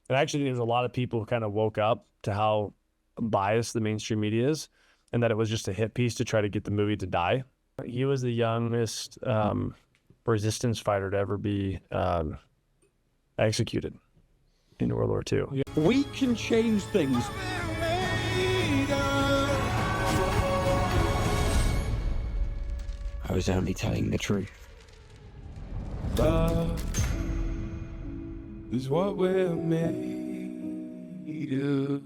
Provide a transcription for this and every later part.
And actually, there's a lot of people who kind of woke up to how biased the mainstream media is, and that it was just a hit piece to try to get the movie to die. He was the youngest resistance fighter to ever be executed in World War II. We can change things. I was only telling the truth. Love is what we're made of.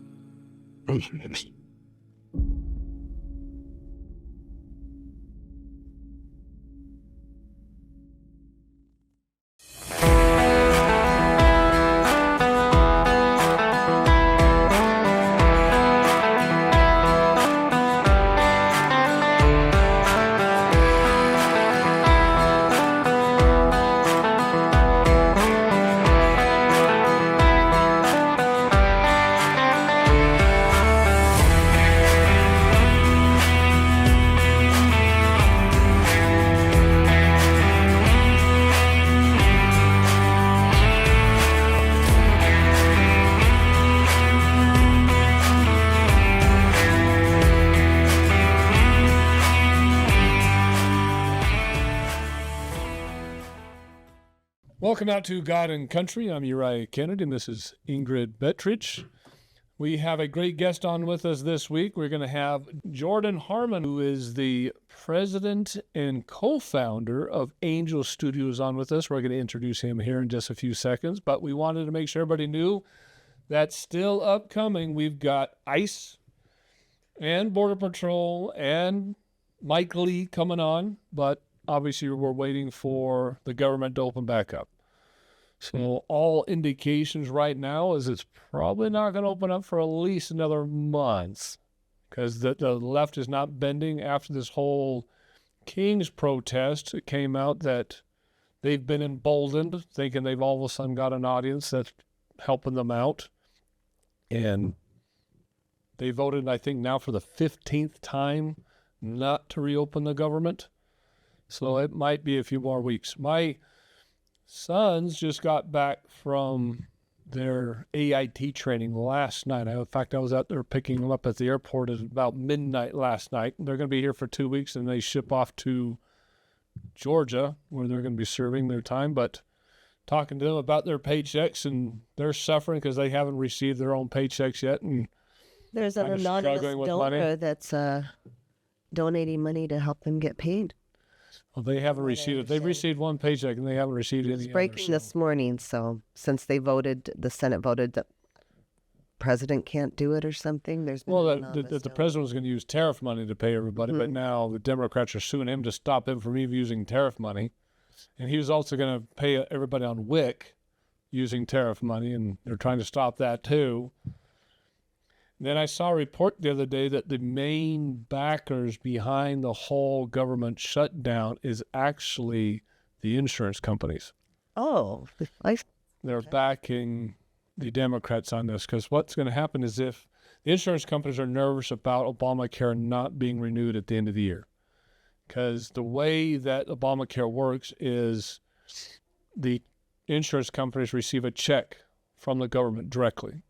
Welcome out to God and Country. I'm Uriah Kennedy, and this is Ingrid Bettridge. We have a great guest on with us this week. We're going to have Jordan Harmon, who is the president and co-founder of Angel Studios, on with us. We're going to introduce him here in just a few seconds, but we wanted to make sure everybody knew that's still upcoming. We've got ICE and Border Patrol and Mike Lee coming on, but obviously we're waiting for the government to open back up. So all indications right now is it's probably not going to open up for at least another month, because the left is not bending after this whole King's protest. It came out that they've been emboldened, thinking they've all of a sudden got an audience that's helping them out. And they voted, I think, now for the 15th time not to reopen the government. So it might be a few more weeks. My sons just got back from their AIT training last night. In fact, I was out there picking them up at the airport at about midnight last night. They're going to be here for 2 weeks, and they ship off to Georgia, where they're going to be serving their time. But talking to them about their paychecks, and they're suffering because they haven't received their own paychecks yet. And there's an anonymous donor that's donating money to help them get paid. Well, they haven't received it. They've received one paycheck, and they haven't received any. It's breaking this morning, so since they voted, the Senate voted that president can't do it or something. There's been the president was going to use tariff money to pay everybody, but now the Democrats are suing him to stop him from even using tariff money. And he was also going to pay everybody on WIC using tariff money, and they're trying to stop that too. Then I saw a report the other day that the main backers behind the whole government shutdown is actually the insurance companies. Oh, they're backing the Democrats on this, because what's going to happen is, if the insurance companies are nervous about Obamacare not being renewed at the end of the year, because the way that Obamacare works is the insurance companies receive a check from the government directly.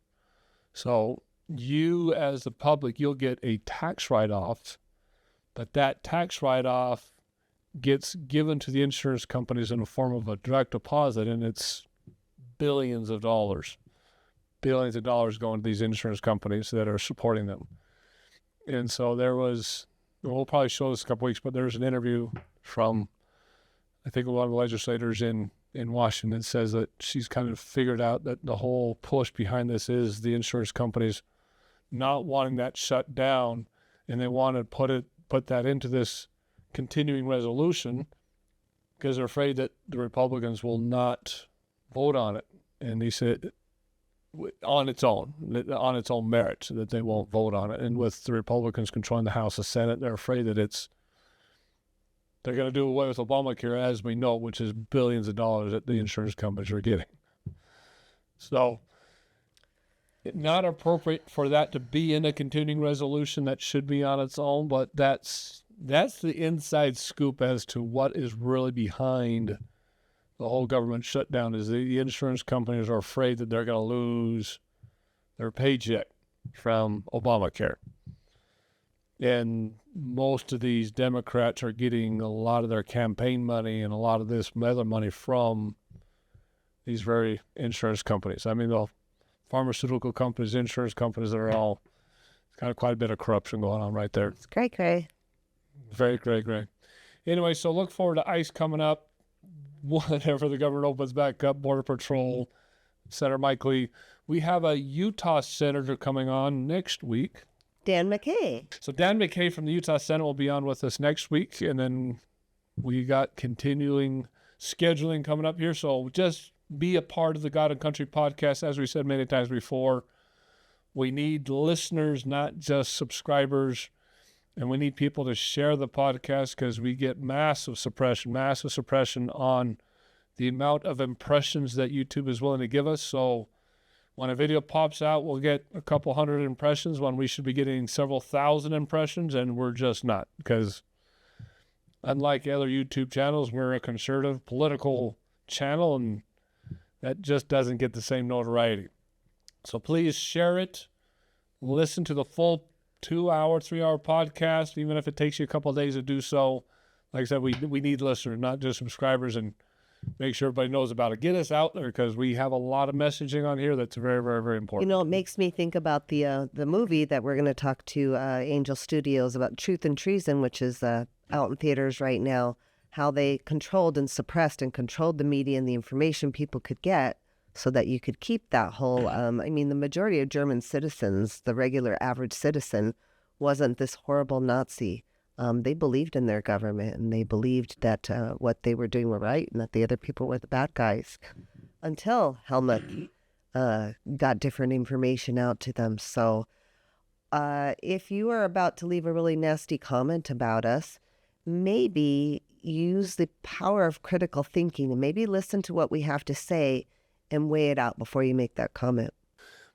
So you, as the public, you'll get a tax write-off, but that tax write-off gets given to the insurance companies in the form of a direct deposit, and it's billions of dollars going to these insurance companies that are supporting them. And so we'll probably show this in a couple weeks, but there's an interview from, I think, one of the legislators in Washington, says that she's kind of figured out that the whole push behind this is the insurance companies not wanting that shut down, and they want to put that into this continuing resolution because they're afraid that the Republicans will not vote on it. And he said on its own merits, that they won't vote on it. And with the Republicans controlling the House and Senate, they're afraid that they're going to do away with Obamacare, as we know, which is billions of dollars that the insurance companies are getting. So not appropriate for that to be in a continuing resolution. That should be on its own, but that's the inside scoop as to what is really behind the whole government shutdown is the insurance companies are afraid that they're going to lose their paycheck from Obamacare. And most of these Democrats are getting a lot of their campaign money and a lot of this other money from these very insurance companies. I mean, the pharmaceutical companies, insurance companies, they're all kind of quite a bit of corruption going on right there. It's cray-cray. Very great. Anyway, so look forward to ICE coming up whenever the government opens back up, Border Patrol, Senator Mike Lee. We have a Utah senator coming on next week. Dan McKay. So Dan McKay from the Utah Senate will be on with us next week, and then we got continuing scheduling coming up here. So just be a part of the God and Country podcast. As we said many times before, we need listeners, not just subscribers, and we need people to share the podcast because we get massive suppression on the amount of impressions that YouTube is willing to give us. So when a video pops out, we'll get a couple hundred impressions when we should be getting several thousand impressions, and we're just not, because unlike other YouTube channels, we're a conservative political channel, and that just doesn't get the same notoriety. So please share it. Listen to the full 2-hour, 3-hour podcast, even if it takes you a couple of days to do so. Like I said, we need listeners, not just subscribers, and make sure everybody knows about it. Get us out there because we have a lot of messaging on here that's very, very, very important. You know, it makes me think about the movie that we're going to talk to Angel Studios about, Truth and Treason, which is out in theaters right now, how they controlled and suppressed and controlled the media and the information people could get so that you could keep that whole, I mean, the majority of German citizens, the regular average citizen, wasn't this horrible Nazi. They believed in their government, and they believed that what they were doing were right and that the other people were the bad guys, until Helmut got different information out to them. So if you are about to leave a really nasty comment about us, maybe use the power of critical thinking and maybe listen to what we have to say and weigh it out before you make that comment.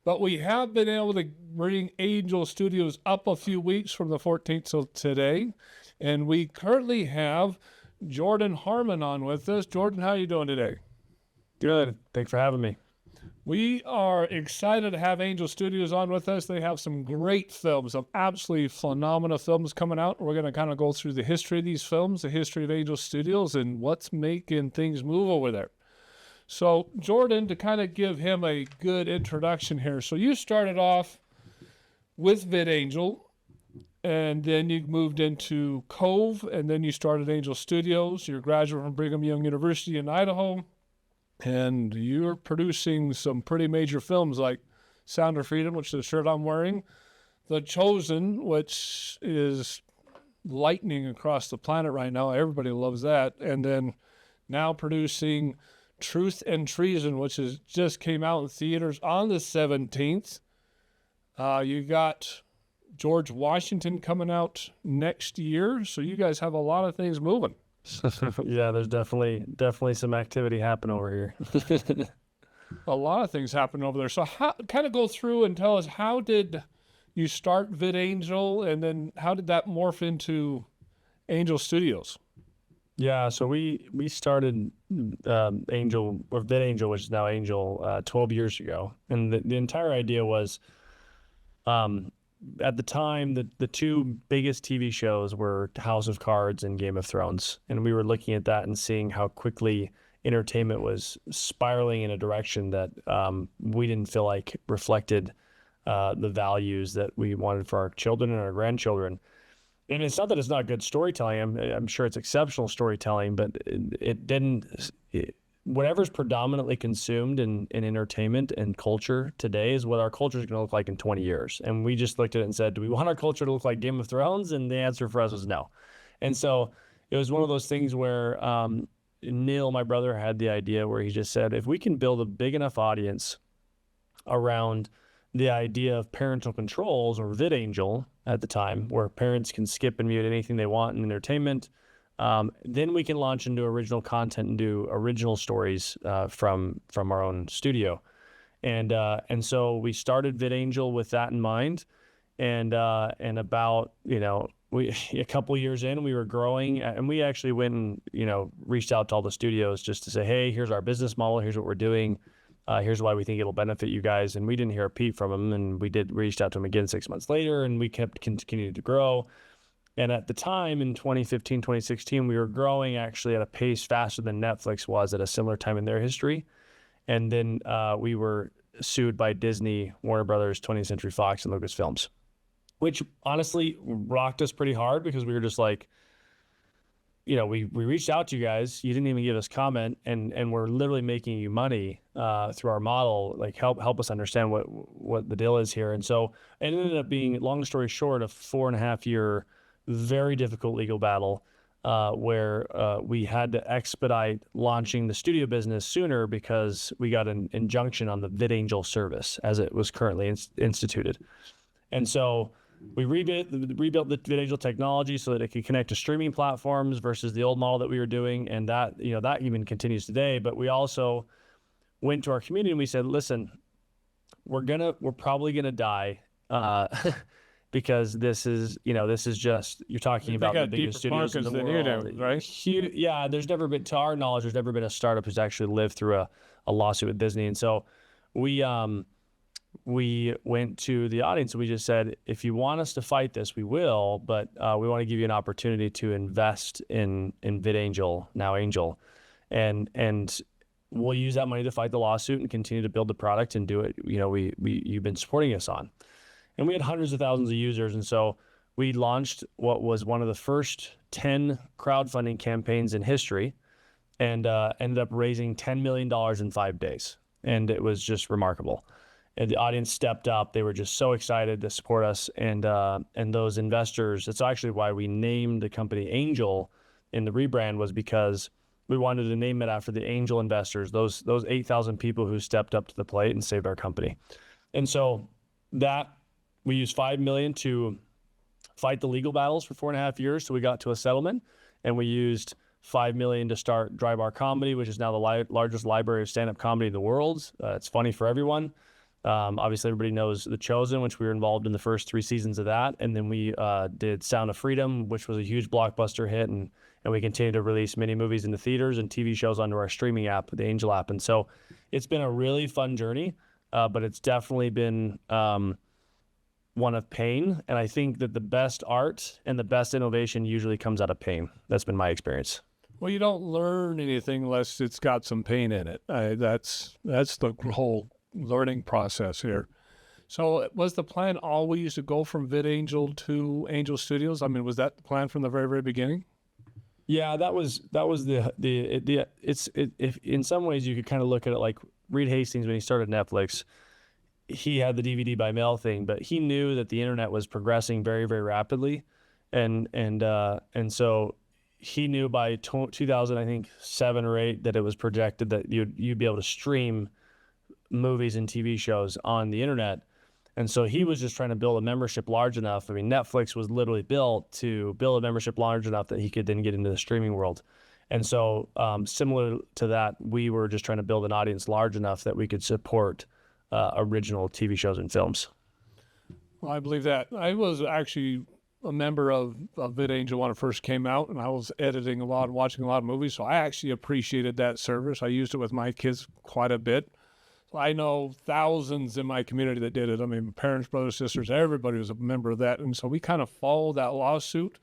But we have been able to bring Angel Studios up a few weeks from the 14th till today. And we currently have Jordan Harmon on with us. Jordan, how are you doing today? Good. Thanks for having me. We are excited to have Angel Studios on with us. They have some great films, some absolutely phenomenal films coming out. We're going to kind of go through the history of these films, the history of Angel Studios, and what's making things move over there. So, Jordan, to kind of give him a good introduction here. So you started off with Vid-Angel, and then you moved into Cove, and then you started Angel Studios. You're a graduate from Brigham Young University in Idaho, and you're producing some pretty major films like Sound of Freedom, which is the shirt I'm wearing, The Chosen, which is lightning across the planet right now. Everybody loves that. And then now producing Truth and Treason, which is just came out in theaters on the 17th. You got George Washington coming out next year. So you guys have a lot of things moving. Yeah, there's definitely some activity happening over here. A lot of things happening over there. So kind of go through and tell us, how did you start Vid-Angel, and then how did that morph into Angel Studios? Yeah, so we started Angel, or Vid-Angel, which is now Angel, 12 years ago. And the entire idea was, at the time, the two biggest TV shows were House of Cards and Game of Thrones. And we were looking at that and seeing how quickly entertainment was spiraling in a direction that we didn't feel like reflected the values that we wanted for our children and our grandchildren. And it's not that it's not good storytelling. I'm sure it's exceptional storytelling, but it didn't. Whatever's predominantly consumed in entertainment and culture today is what our culture is going to look like in 20 years. And we just looked at it and said, do we want our culture to look like Game of Thrones? And the answer for us was no. And so it was one of those things where Neil, my brother, had the idea where he just said, if we can build a big enough audience around the idea of parental controls, or Vid-Angel at the time, where parents can skip and mute anything they want in entertainment, then we can launch into original content and do original stories from our own studio. And so we started Vid-Angel with that in mind. And about, a couple years in, we were growing, and we actually went and, reached out to all the studios just to say, hey, here's our business model. Here's what we're doing. Here's why we think it'll benefit you guys. And we didn't hear a peep from them. And we reached out to them again 6 months later, and we kept continuing to grow. And at the time in 2015, 2016, we were growing actually at a pace faster than Netflix was at a similar time in their history. And then we were sued by Disney, Warner Brothers, 20th Century Fox, and Lucasfilms, which honestly rocked us pretty hard because we were just like, we reached out to you guys. You didn't even give us comment, and we're literally making you money through our model. Like help us understand what the deal is here. And so it ended up being, long story short, a 4.5-year, very difficult legal battle where we had to expedite launching the studio business sooner because we got an injunction on the Vid-Angel service as it was currently instituted. And so we rebuilt the Vid-Angel technology so that it could connect to streaming platforms versus the old model that we were doing. And that, that even continues today. But we also went to our community and we said, listen, we're probably going to die because this is just, you're talking about the biggest studios in the world. Right? Huge, yeah, to our knowledge, there's never been a startup who's actually lived through a lawsuit with Disney. And so we went to the audience and we just said, if you want us to fight this, we will, but we want to give you an opportunity to invest in Vid-Angel, now Angel. And we'll use that money to fight the lawsuit and continue to build the product and do it, you've been supporting us on. And we had hundreds of thousands of users. And so we launched what was one of the first 10 crowdfunding campaigns in history and ended up raising $10 million in 5 days. And it was just remarkable. And the audience stepped up. They were just so excited to support us. And those investors, that's actually why we named the company Angel in the rebrand, was because we wanted to name it after the angel investors, those 8,000 people who stepped up to the plate and saved our company. And so that we used $5 million to fight the legal battles for 4.5 years. So we got to a settlement, and we used $5 million to start Dry Bar Comedy, which is now the largest library of stand-up comedy in the world. It's funny for everyone. Obviously, everybody knows The Chosen, which we were involved in the first 3 seasons of that. And then we did Sound of Freedom, which was a huge blockbuster hit. And we continue to release many movies into theaters and TV shows onto our streaming app, the Angel app. And so it's been a really fun journey, but it's definitely been one of pain. And I think that the best art and the best innovation usually comes out of pain. That's been my experience. Well, you don't learn anything unless it's got some pain in it. That's the whole learning process here. So was the plan always to go from Vid-Angel to Angel Studios? I mean, was that the plan from the very, very beginning? Yeah, that was if in some ways you could kind of look at it like Reed Hastings when he started Netflix. He had the DVD by mail thing, but he knew that the internet was progressing very, very rapidly, and so he knew by 2000, I think 7 or 8, that it was projected that you'd be able to stream movies and TV shows on the internet. And so he was just trying to build a membership large enough. I mean, Netflix was literally built to build a membership large enough that he could then get into the streaming world. And so similar to that, we were just trying to build an audience large enough that we could support original TV shows and films. Well, I believe that. I was actually a member of Vid-Angel when it first came out, and I was editing a lot, watching a lot of movies. So I actually appreciated that service. I used it with my kids quite a bit. I know thousands in my community that did it. I mean, parents, brothers, sisters, everybody was a member of that. And so we kind of followed that lawsuit.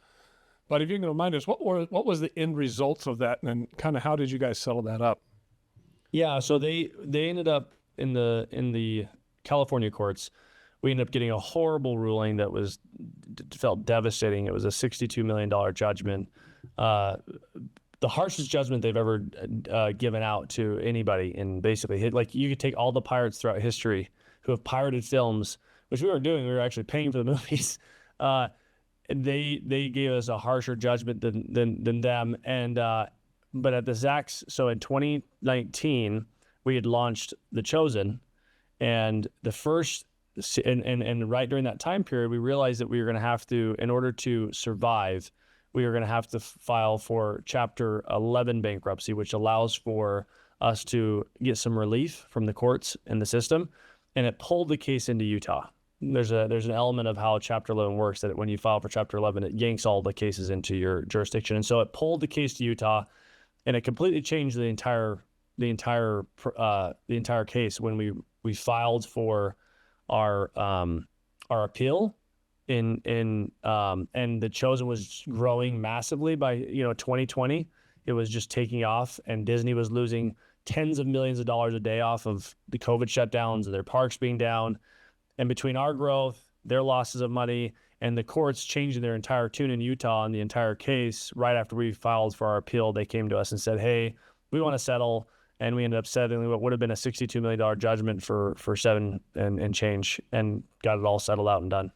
But if you can remind us, what was the end results of that, and kind of how did you guys settle that up? Yeah, so they ended up in the California courts. We ended up getting a horrible ruling that felt devastating. It was a $62 million judgment. The harshest judgment they've ever given out to anybody. And basically, like, you could take all the pirates throughout history who have pirated films, which we were doing. We were actually paying for the movies. And they gave us a harsher judgment than them. And but at the Zacks, so in 2019, we had launched The Chosen, and and right during that time period, we realized that we were going to have to, in order to survive, we were going to have to file for Chapter 11 bankruptcy, which allows for us to get some relief from the courts and the system. And it pulled the case into Utah. there's an element of how Chapter 11 works, that when you file for Chapter 11, it yanks all the cases into your jurisdiction. And so it pulled the case to Utah, and it completely changed the entire case when we filed for our appeal and the Chosen was growing massively by 2020. It was just taking off, and Disney was losing tens of millions of dollars a day off of the COVID shutdowns and their parks being down. And between our growth, their losses of money, and the courts changing their entire tune in Utah on the entire case, right after we filed for our appeal, they came to us and said, hey, we want to settle. And we ended up settling what would have been a $62 million judgment for $7 and change, and got it all settled out and done.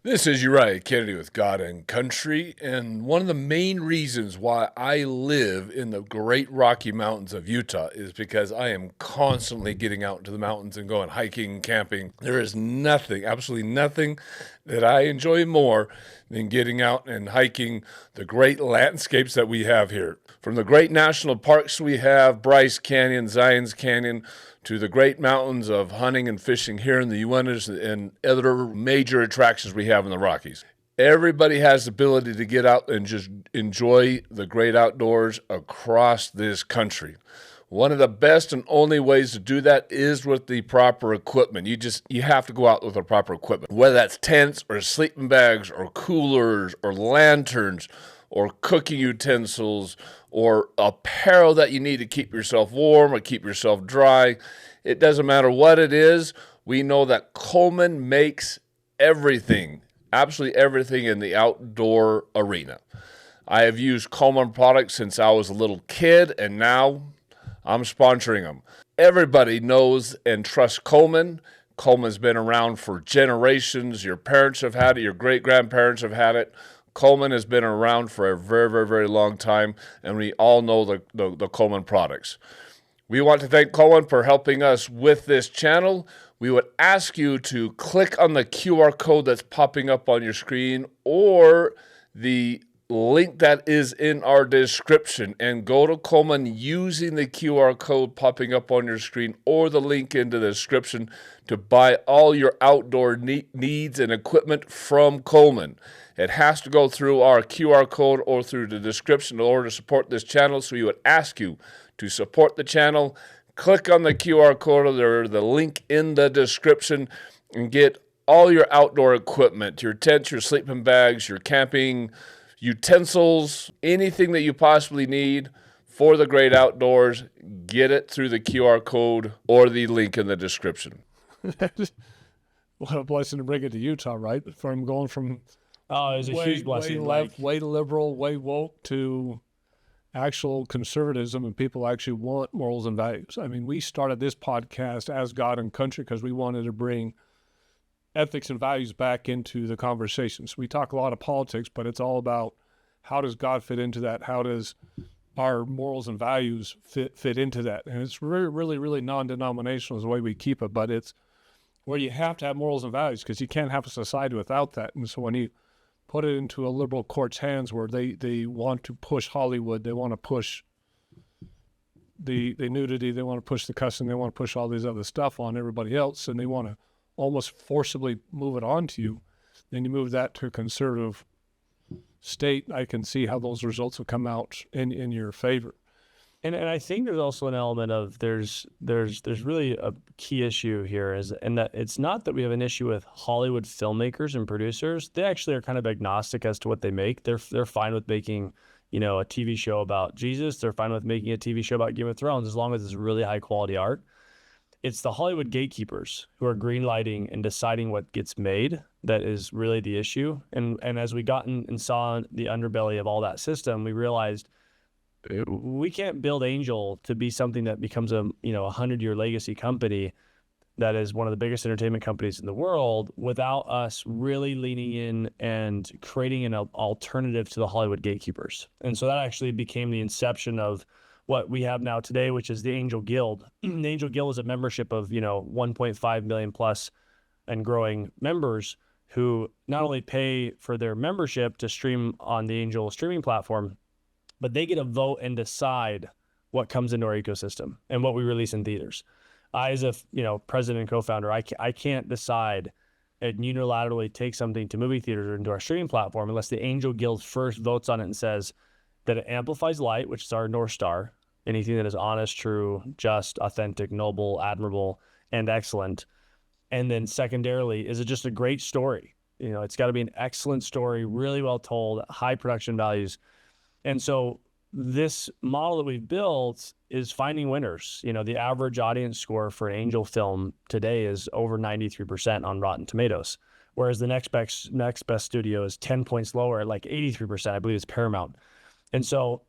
This is Uriah Kennedy with God and Country, and one of the main reasons why I live in the Great Rocky Mountains of Utah is because I am constantly getting out into the mountains and going hiking, camping. There is nothing, absolutely nothing that I enjoy more than getting out and hiking the great landscapes that we have here. From the great national parks we have, Bryce Canyon, Zion's Canyon, to the great mountains of hunting and fishing here in the Uintas and other major attractions we have in the Rockies. Everybody has the ability to get out and just enjoy the great outdoors across this country. One of the best and only ways to do that is with the proper equipment. You have to go out with the proper equipment, whether that's tents or sleeping bags or coolers or lanterns or cooking utensils or apparel that you need to keep yourself warm or keep yourself dry. It doesn't matter what it is. We know that Coleman makes everything, absolutely everything in the outdoor arena. I have used Coleman products since I was a little kid, and now I'm sponsoring them. Everybody knows and trusts Coleman. Coleman's been around for generations. Your parents have had it. Your great-grandparents have had it. Coleman has been around for a very, very, very long time, and we all know the Coleman products. We want to thank Coleman for helping us with this channel. We would ask you to click on the QR code that's popping up on your screen or the link that is in our description and go to Coleman using the QR code popping up on your screen or the link in the description to buy all your outdoor needs and equipment from Coleman. It has to go through our QR code or through the description in order to support this channel, so we would ask you to support the channel. Click on the QR code or the link in the description and get all your outdoor equipment, your tents, your sleeping bags, your camping utensils, anything that you possibly need for the great outdoors. Get it through the QR code or the link in the description. What a blessing to bring it to Utah, right? From going from Oh, it was a huge blessing. Way left, way liberal, way woke to actual conservatism, and people actually want morals and values. I mean, we started this podcast as God and Country because we wanted to bring ethics and values back into the conversations. We talk a lot of politics, but it's all about how does God fit into that? How does our morals and values fit into that? And it's really, really, really non-denominational is the way we keep it, but it's where you have to have morals and values because you can't have a society without that. And so when you put it into a liberal court's hands where they want to push Hollywood, they want to push the nudity, they want to push the cussing, they want to push all these other stuff on everybody else, and they want to almost forcibly move it on to you, then you move that to a conservative state. I can see how those results will come out in your favor. And I think there's also an element of there's really a key issue here and that it's not that we have an issue with Hollywood filmmakers and producers. They actually are kind of agnostic as to what they make. They're fine with making, a TV show about Jesus. They're fine with making a TV show about Game of Thrones as long as it's really high quality art. It's the Hollywood gatekeepers who are greenlighting and deciding what gets made that is really the issue. And as we got and saw the underbelly of all that system, we realized we can't build Angel to be something that becomes a 100-year legacy company that is one of the biggest entertainment companies in the world without us really leaning in and creating an alternative to the Hollywood gatekeepers. And so that actually became the inception of what we have now today, which is the Angel Guild. The Angel Guild is a membership of 1.5 million plus and growing members who not only pay for their membership to stream on the Angel streaming platform, but they get a vote and decide what comes into our ecosystem and what we release in theaters. I, as a president and co-founder, I can't decide and unilaterally take something to movie theaters or into our streaming platform unless the Angel Guild first votes on it and says that it amplifies light, which is our North Star, anything that is honest, true, just, authentic, noble, admirable, and excellent. And then secondarily, is it just a great story? You know, it's got to be an excellent story, really well told, high production values. And so this model that we've built is finding winners. You know, the average audience score for an Angel film today is over 93% on Rotten Tomatoes, whereas the next best studio is 10 points lower at like 83%. I believe it's Paramount. And so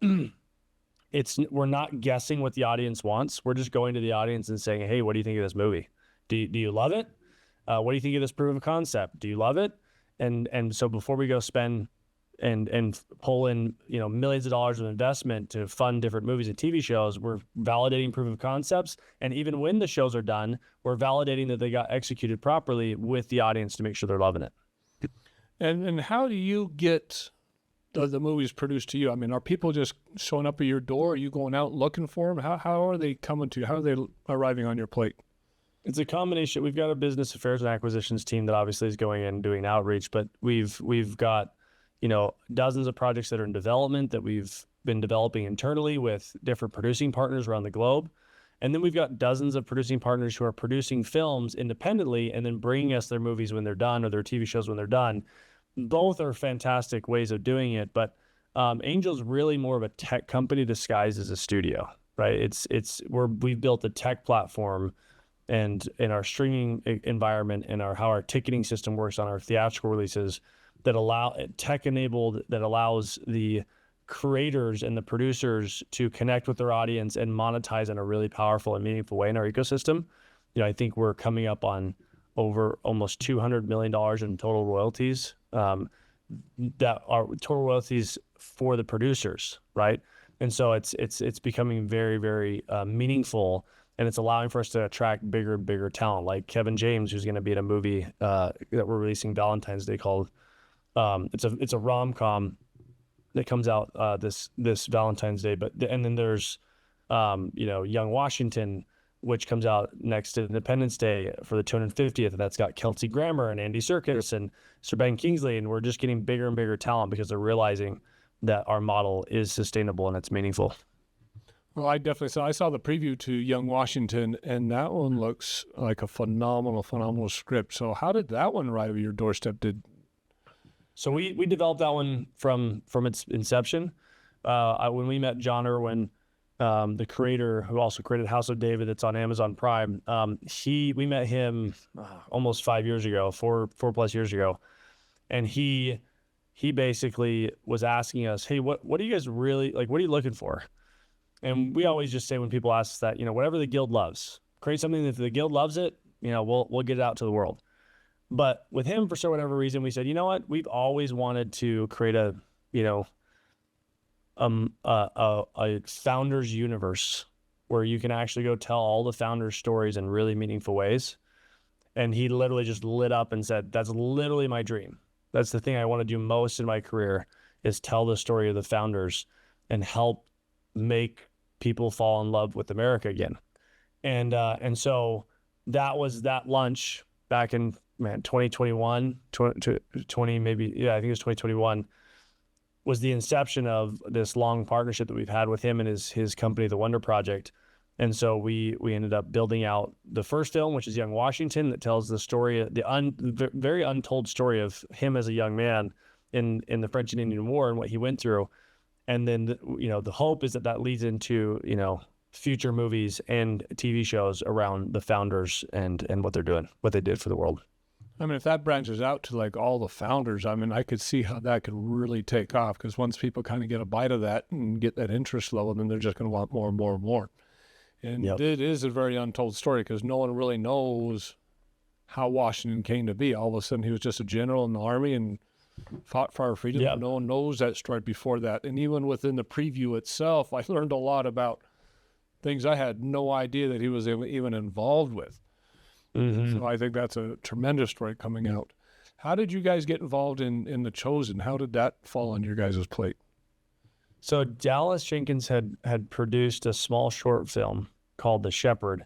we're not guessing what the audience wants. We're just going to the audience and saying, hey, what do you think of this movie? Do you love it? What do you think of this proof of concept? Do you love it? And so before we go spend and pull in, you know, millions of dollars of investment to fund different movies and TV shows, we're validating proof of concepts. And even when the shows are done, we're validating that they got executed properly with the audience to make sure they're loving it. And how do you get the movies produced to you? I mean, are people just showing up at your door? Are you going out looking for them? How are they coming to you? How are they arriving on your plate? It's a combination. We've got a business affairs and acquisitions team that obviously is going in and doing outreach, but we've got, you know, dozens of projects that are in development that we've been developing internally with different producing partners around the globe. And then we've got dozens of producing partners who are producing films independently and then bringing us their movies when they're done or their TV shows when they're done. Both are fantastic ways of doing it, but Angel's really more of a tech company disguised as a studio, right? We've built a tech platform and in our streaming environment and how our ticketing system works on our theatrical releases that tech-enabled, that allows the creators and the producers to connect with their audience and monetize in a really powerful and meaningful way in our ecosystem. You know, I think we're coming up on over almost $200 million in total royalties, that are total royalties for the producers, right? And so it's becoming very, very meaningful, and it's allowing for us to attract bigger and bigger talent, like Kevin James, who's going to be in a movie that we're releasing Valentine's Day called. It's a rom-com that comes out this Valentine's Day, and then there's you know, Young Washington, which comes out next to Independence Day for the 250th, and that's got Kelsey Grammer and Andy Serkis and Sir Ben Kingsley, and we're just getting bigger and bigger talent because they're realizing that our model is sustainable and it's meaningful. Well, I definitely saw. I saw the preview to Young Washington, and that one looks like a phenomenal script. So, how did that one arrive at your doorstep? So we developed that one from its inception. When we met John Irwin, the creator who also created House of David, that's on Amazon Prime. We met him almost 5 years ago, four plus years ago, and he basically was asking us, hey, what do you guys really like? What are you looking for? And we always just say when people ask us that, you know, whatever the guild loves, create something that if the guild loves it, you know, we'll get it out to the world. But with him, for whatever reason, we said, you know what, we've always wanted to create a founder's universe where you can actually go tell all the founders' stories in really meaningful ways. And he literally just lit up and said, that's literally my dream. That's the thing I want to do most in my career, is tell the story of the founders and help make people fall in love with America again. And so that was that lunch back in 2021, 20 maybe, yeah, I think it was 2021, was the inception of this long partnership that we've had with him and his company, The Wonder Project. And so we ended up building out the first film, which is Young Washington, that tells the story, the very untold story of him as a young man in the French and Indian War and what he went through. And then, the hope is that leads into, future movies and TV shows around the founders and what they're doing, what they did for the world. I mean, if that branches out to like all the founders, I mean, I could see how that could really take off, because once people kind of get a bite of that and get that interest level, then they're just going to want more and more and more. And Yep. It is a very untold story, because no one really knows how Washington came to be. All of a sudden, he was just a general in the army and fought for our freedom. Yep. No one knows that story before that. And even within the preview itself, I learned a lot about things I had no idea that he was even involved with. Mm-hmm. So I think that's a tremendous story coming out. How did you guys get involved in The Chosen? How did that fall on your guys' plate? So Dallas Jenkins had produced a small short film called The Shepherd,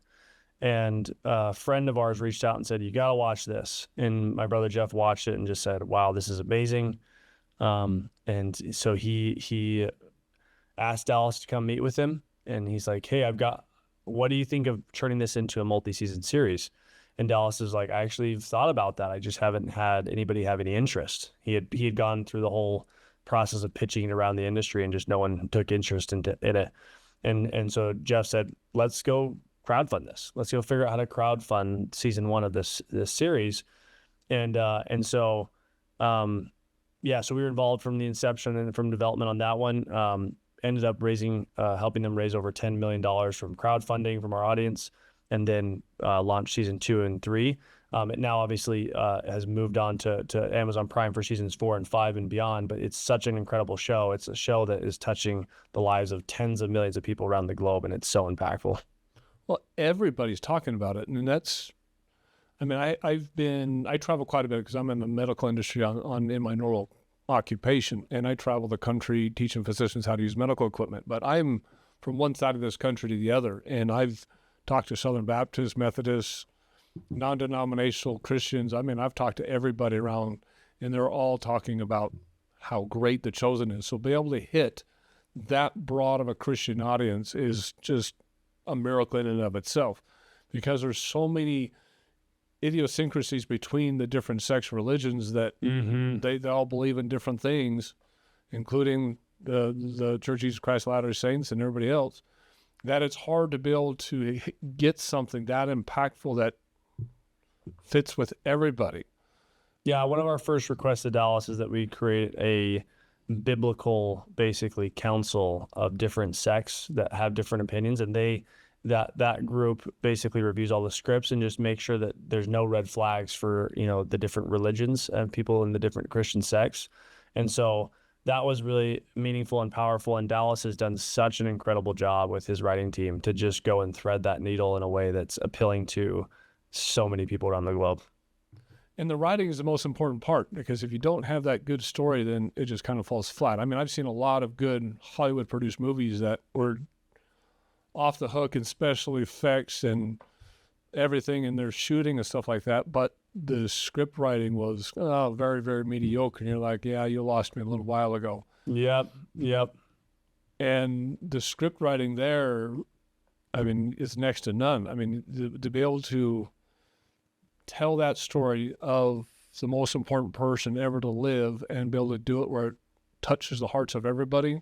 And a friend of ours reached out and said, "You got to watch this." And my brother Jeff watched it and just said, "Wow, this is amazing." And so he asked Dallas to come meet with him, and he's like, "Hey, what do you think of turning this into a multi-season series?" And Dallas is like, "I actually thought about that. I just haven't had anybody have any interest." He had gone through the whole process of pitching it around the industry, and just no one took interest in it. And so Jeff said, "Let's go crowdfund this. Let's go figure out how to crowdfund season 1 of this series." And so so we were involved from the inception and from development on that one. Ended up helping them raise over $10 million from crowdfunding from our audience, and then launched season 2 and 3. It now obviously has moved on to Amazon Prime for seasons 4 and 5 and beyond, but it's such an incredible show. It's a show that is touching the lives of tens of millions of people around the globe, and it's so impactful. Well, everybody's talking about it, and I travel quite a bit because I'm in the medical industry in my normal occupation, and I travel the country teaching physicians how to use medical equipment. But I'm from one side of this country to the other, and I've talked to Southern Baptists, Methodists, non-denominational Christians. I've talked to everybody around, and they're all talking about how great The Chosen is. So be able to hit that broad of a Christian audience is just a miracle in and of itself, because there's so many idiosyncrasies between the different sects of religions that they all believe in different things, including the Church of Jesus Christ of Latter-day Saints and everybody else, that it's hard to be able to get something that impactful that fits with everybody. Yeah, one of our first requests to Dallas is that we create a biblical, basically, council of different sects that have different opinions, and that group basically reviews all the scripts and just make sure that there's no red flags for the different religions and people in the different Christian sects. And so that was really meaningful and powerful, and Dallas has done such an incredible job with his writing team to just go and thread that needle in a way that's appealing to so many people around the globe. And the writing is the most important part, because if you don't have that good story, then it just kind of falls flat. I've seen a lot of good Hollywood-produced movies that were off the hook in special effects and everything in their shooting and stuff like that, but the script writing was very, very mediocre. And you're like, yeah, you lost me a little while ago. Yep. And the script writing there, is next to none. To be able to tell that story of the most important person ever to live and be able to do it where it touches the hearts of everybody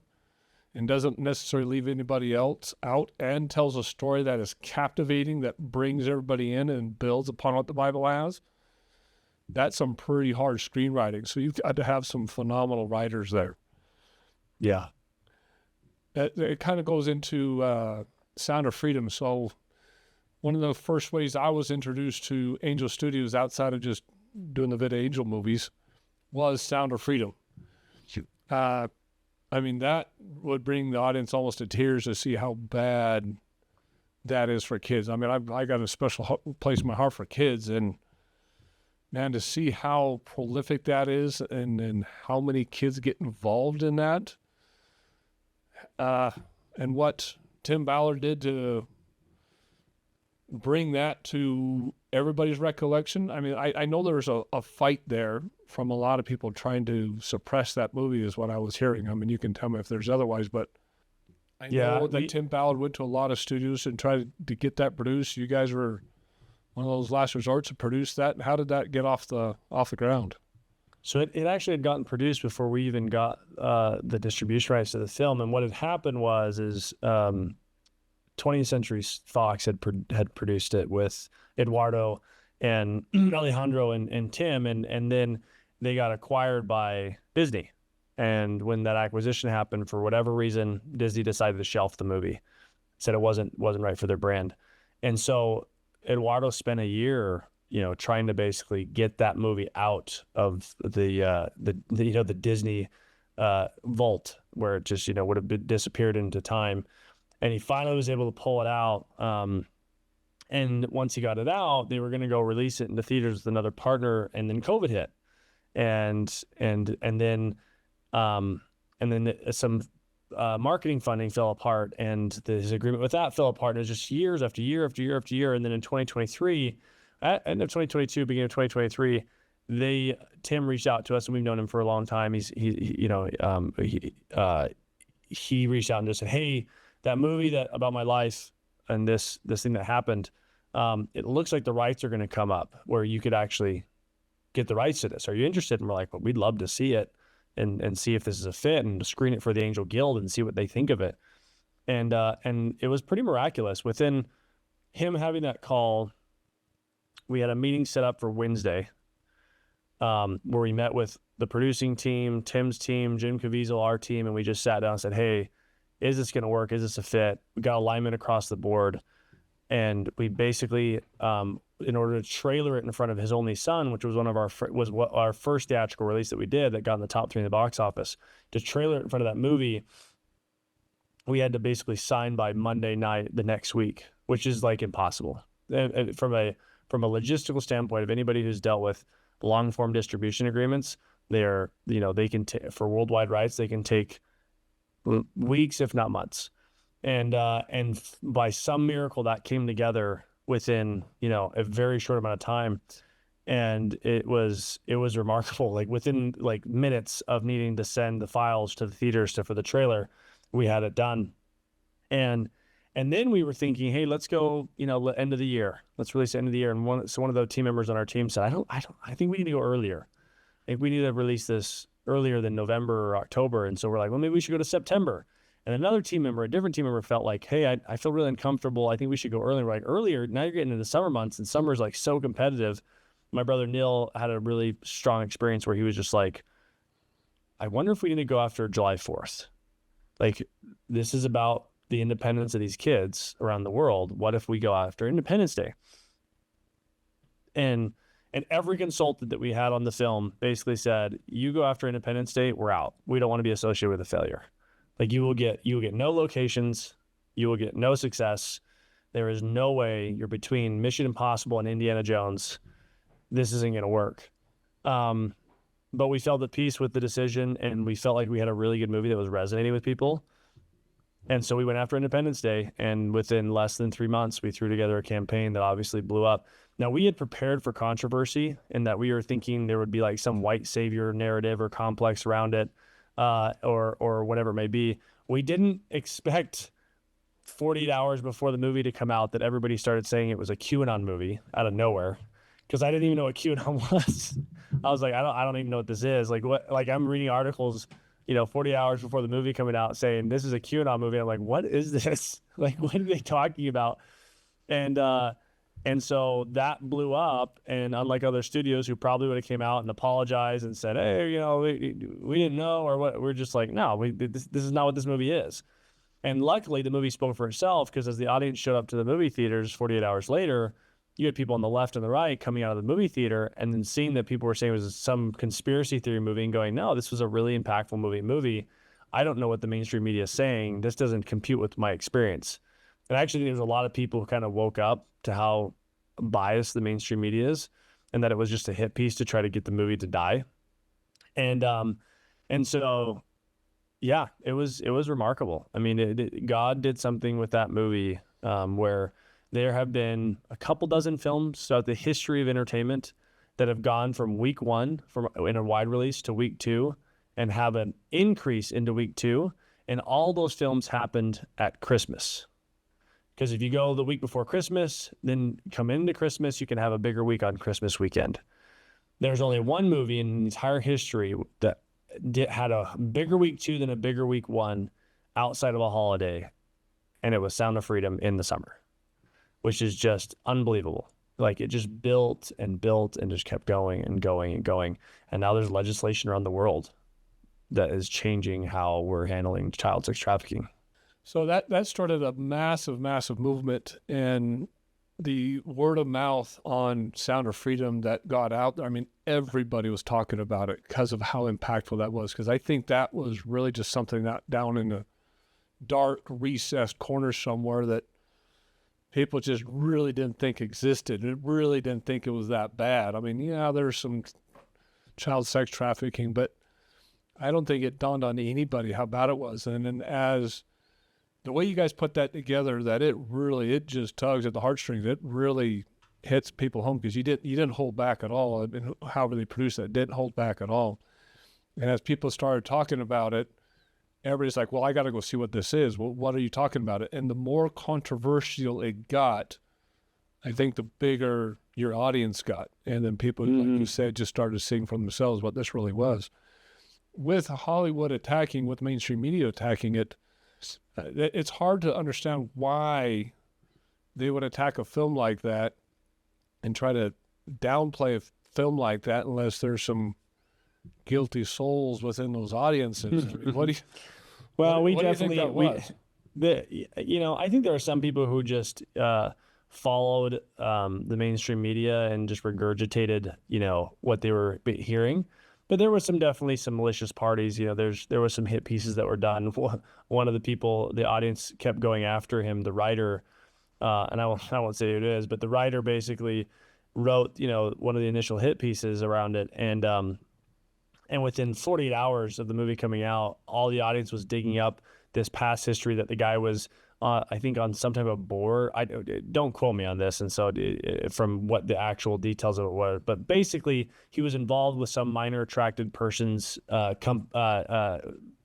and doesn't necessarily leave anybody else out, and tells a story that is captivating, that brings everybody in and builds upon what the Bible has, that's some pretty hard screenwriting. So you've got to have some phenomenal writers there. Yeah. It kind of goes into Sound of Freedom. So one of the first ways I was introduced to Angel Studios outside of just doing the Vid-Angel movies was Sound of Freedom. That would bring the audience almost to tears to see how bad that is for kids. I got a special place in my heart for kids, and man, to see how prolific that is and how many kids get involved in that, and what Tim Ballard did to bring that to everybody's recollection. I know there's a fight there from a lot of people trying to suppress that movie, is what I was hearing. You can tell me if there's otherwise, but I know that Tim Ballard went to a lot of studios and tried to get that produced. You guys were one of those last resorts to produce that. How did that get off the ground? So it actually had gotten produced before we even got the distribution rights to the film. And what had happened was 20th Century Fox had produced it with Eduardo and Alejandro and Tim, and then they got acquired by Disney. And when that acquisition happened, for whatever reason, Disney decided to shelf the movie, said it wasn't right for their brand. And so Eduardo spent a year, trying to basically get that movie out of the Disney vault, where it just would have disappeared into time. And he finally was able to pull it out. And once he got it out, they were going to go release it in the theaters with another partner, and then COVID hit, and then some marketing funding fell apart, and his agreement with that fell apart. And it was just years after year after year after year. And then in 2023, at end of 2022, beginning of 2023, Tim reached out to us, and we've known him for a long time. He reached out and just said, "Hey, that movie about my life and this thing that happened, it looks like the rights are going to come up where you could actually get the rights to this. Are you interested?" And we're like, "Well, we'd love to see it and see if this is a fit and screen it for the Angel Guild and see what they think of it." And it was pretty miraculous. Within him having that call, we had a meeting set up for Wednesday, where we met with the producing team, Tim's team, Jim Caviezel, our team, and we just sat down and said, "Hey, is this going to work? Is this a fit?" We got alignment across the board. And we basically, in order to trailer it in front of His Only Son, which was our first theatrical release that we did that got in the top 3 in the box office, to trailer it in front of that movie, we had to basically sign by Monday night the next week, which is like impossible. And from a logistical standpoint, of anybody who's dealt with long form distribution agreements, they can for worldwide rights, they can take weeks, if not months. And by some miracle that came together within, a very short amount of time. And it was remarkable. Like within like minutes of needing to send the files to the theaters for the trailer, we had it done. And then we were thinking, hey, let's go, end of the year. Let's release the end of the year. And one of the team members on our team said, I think we need to go earlier. I think we need to release this earlier than November or October. And so we're like, well, maybe we should go to September. And a different team member felt like, hey, I feel really uncomfortable. I think we should go earlier. We're like, earlier, now you're getting into the summer months, and summer's like so competitive. My brother Neil had a really strong experience where he was just like, I wonder if we need to go after July 4th. Like, this is about the independence of these kids around the world. What if we go after Independence Day? And every consultant that we had on the film basically said, you go after Independence Day, we're out. We don't want to be associated with a failure. Like you will get no locations, you will get no success. There is no way you're between Mission Impossible and Indiana Jones. This isn't going to work. But we felt at peace with the decision, and we felt like we had a really good movie that was resonating with people. And so we went after Independence Day, and within less than 3 months, we threw together a campaign that obviously blew up. Now, we had prepared for controversy in that we were thinking there would be like some white savior narrative or complex around it. Or whatever it may be. We didn't expect 48 hours before the movie to come out that everybody started saying it was a QAnon movie out of nowhere, because I didn't even know what QAnon was. I was like, I don't even know what this is. Like what? Like I'm reading articles, 40 hours before the movie coming out saying this is a QAnon movie. I'm like, what is this? Like, what are they talking about? And so that blew up, and unlike other studios who probably would have came out and apologized and said, hey, we didn't know, or what, we're just like, no, this is not what this movie is. And luckily the movie spoke for itself, because as the audience showed up to the movie theaters 48 hours later, you had people on the left and the right coming out of the movie theater and then seeing that people were saying it was some conspiracy theory movie and going, no, this was a really impactful movie. I don't know what the mainstream media is saying. This doesn't compute with my experience. And actually, there's a lot of people who kind of woke up to how biased the mainstream media is, and that it was just a hit piece to try to get the movie to die. And so, yeah, it was remarkable. I mean, God did something with that movie where there have been a couple dozen films throughout the history of entertainment that have gone from week 1 in a wide release to week 2 and have an increase into week 2. And all those films happened at Christmas. Because if you go the week before Christmas, then come into Christmas, you can have a bigger week on Christmas weekend. There's only one movie in the entire history that had a bigger week 2 than a bigger week 1 outside of a holiday, and it was Sound of Freedom in the summer, which is just unbelievable. Like, it just built and just kept going and going and going. And now there's legislation around the world that is changing how we're handling child sex trafficking. So that started a massive movement, and the word of mouth on Sound of Freedom that got out there. I mean, everybody was talking about it because of how impactful that was. Because I think that was really just something that down in the dark, recessed corner somewhere that people just really didn't think existed. It really didn't think it was that bad. I mean, yeah, there's some child sex trafficking, but I don't think it dawned on anybody how bad it was. And then as the way you guys put that together, that it just tugs at the heartstrings. It really hits people home because you didn't hold back at all. I mean, however they produced it, didn't hold back at all. And as people started talking about it, everybody's like, well, I got to go see what this is. Well, what are you talking about? And the more controversial it got, I think the bigger your audience got. And then people, like you said, just started seeing for themselves what this really was. With Hollywood attacking, with mainstream media attacking it, it's hard to understand why they would attack a film like that and try to downplay a film like that unless there's some guilty souls within those audiences. I mean, what do you? Well, we what definitely, do you think that was? I think there are some people who just followed the mainstream media and just regurgitated, what they were hearing. But there was definitely some malicious parties. There were some hit pieces that were done. One of the people, the audience kept going after him, the writer, and I won't say who it is, but the writer basically wrote, one of the initial hit pieces around it, and within 48 hours of the movie coming out, all the audience was digging up this past history that the guy was, I think, on some type of board. Don't quote me on this, and so from what the actual details of it were, but basically he was involved with some minor attracted persons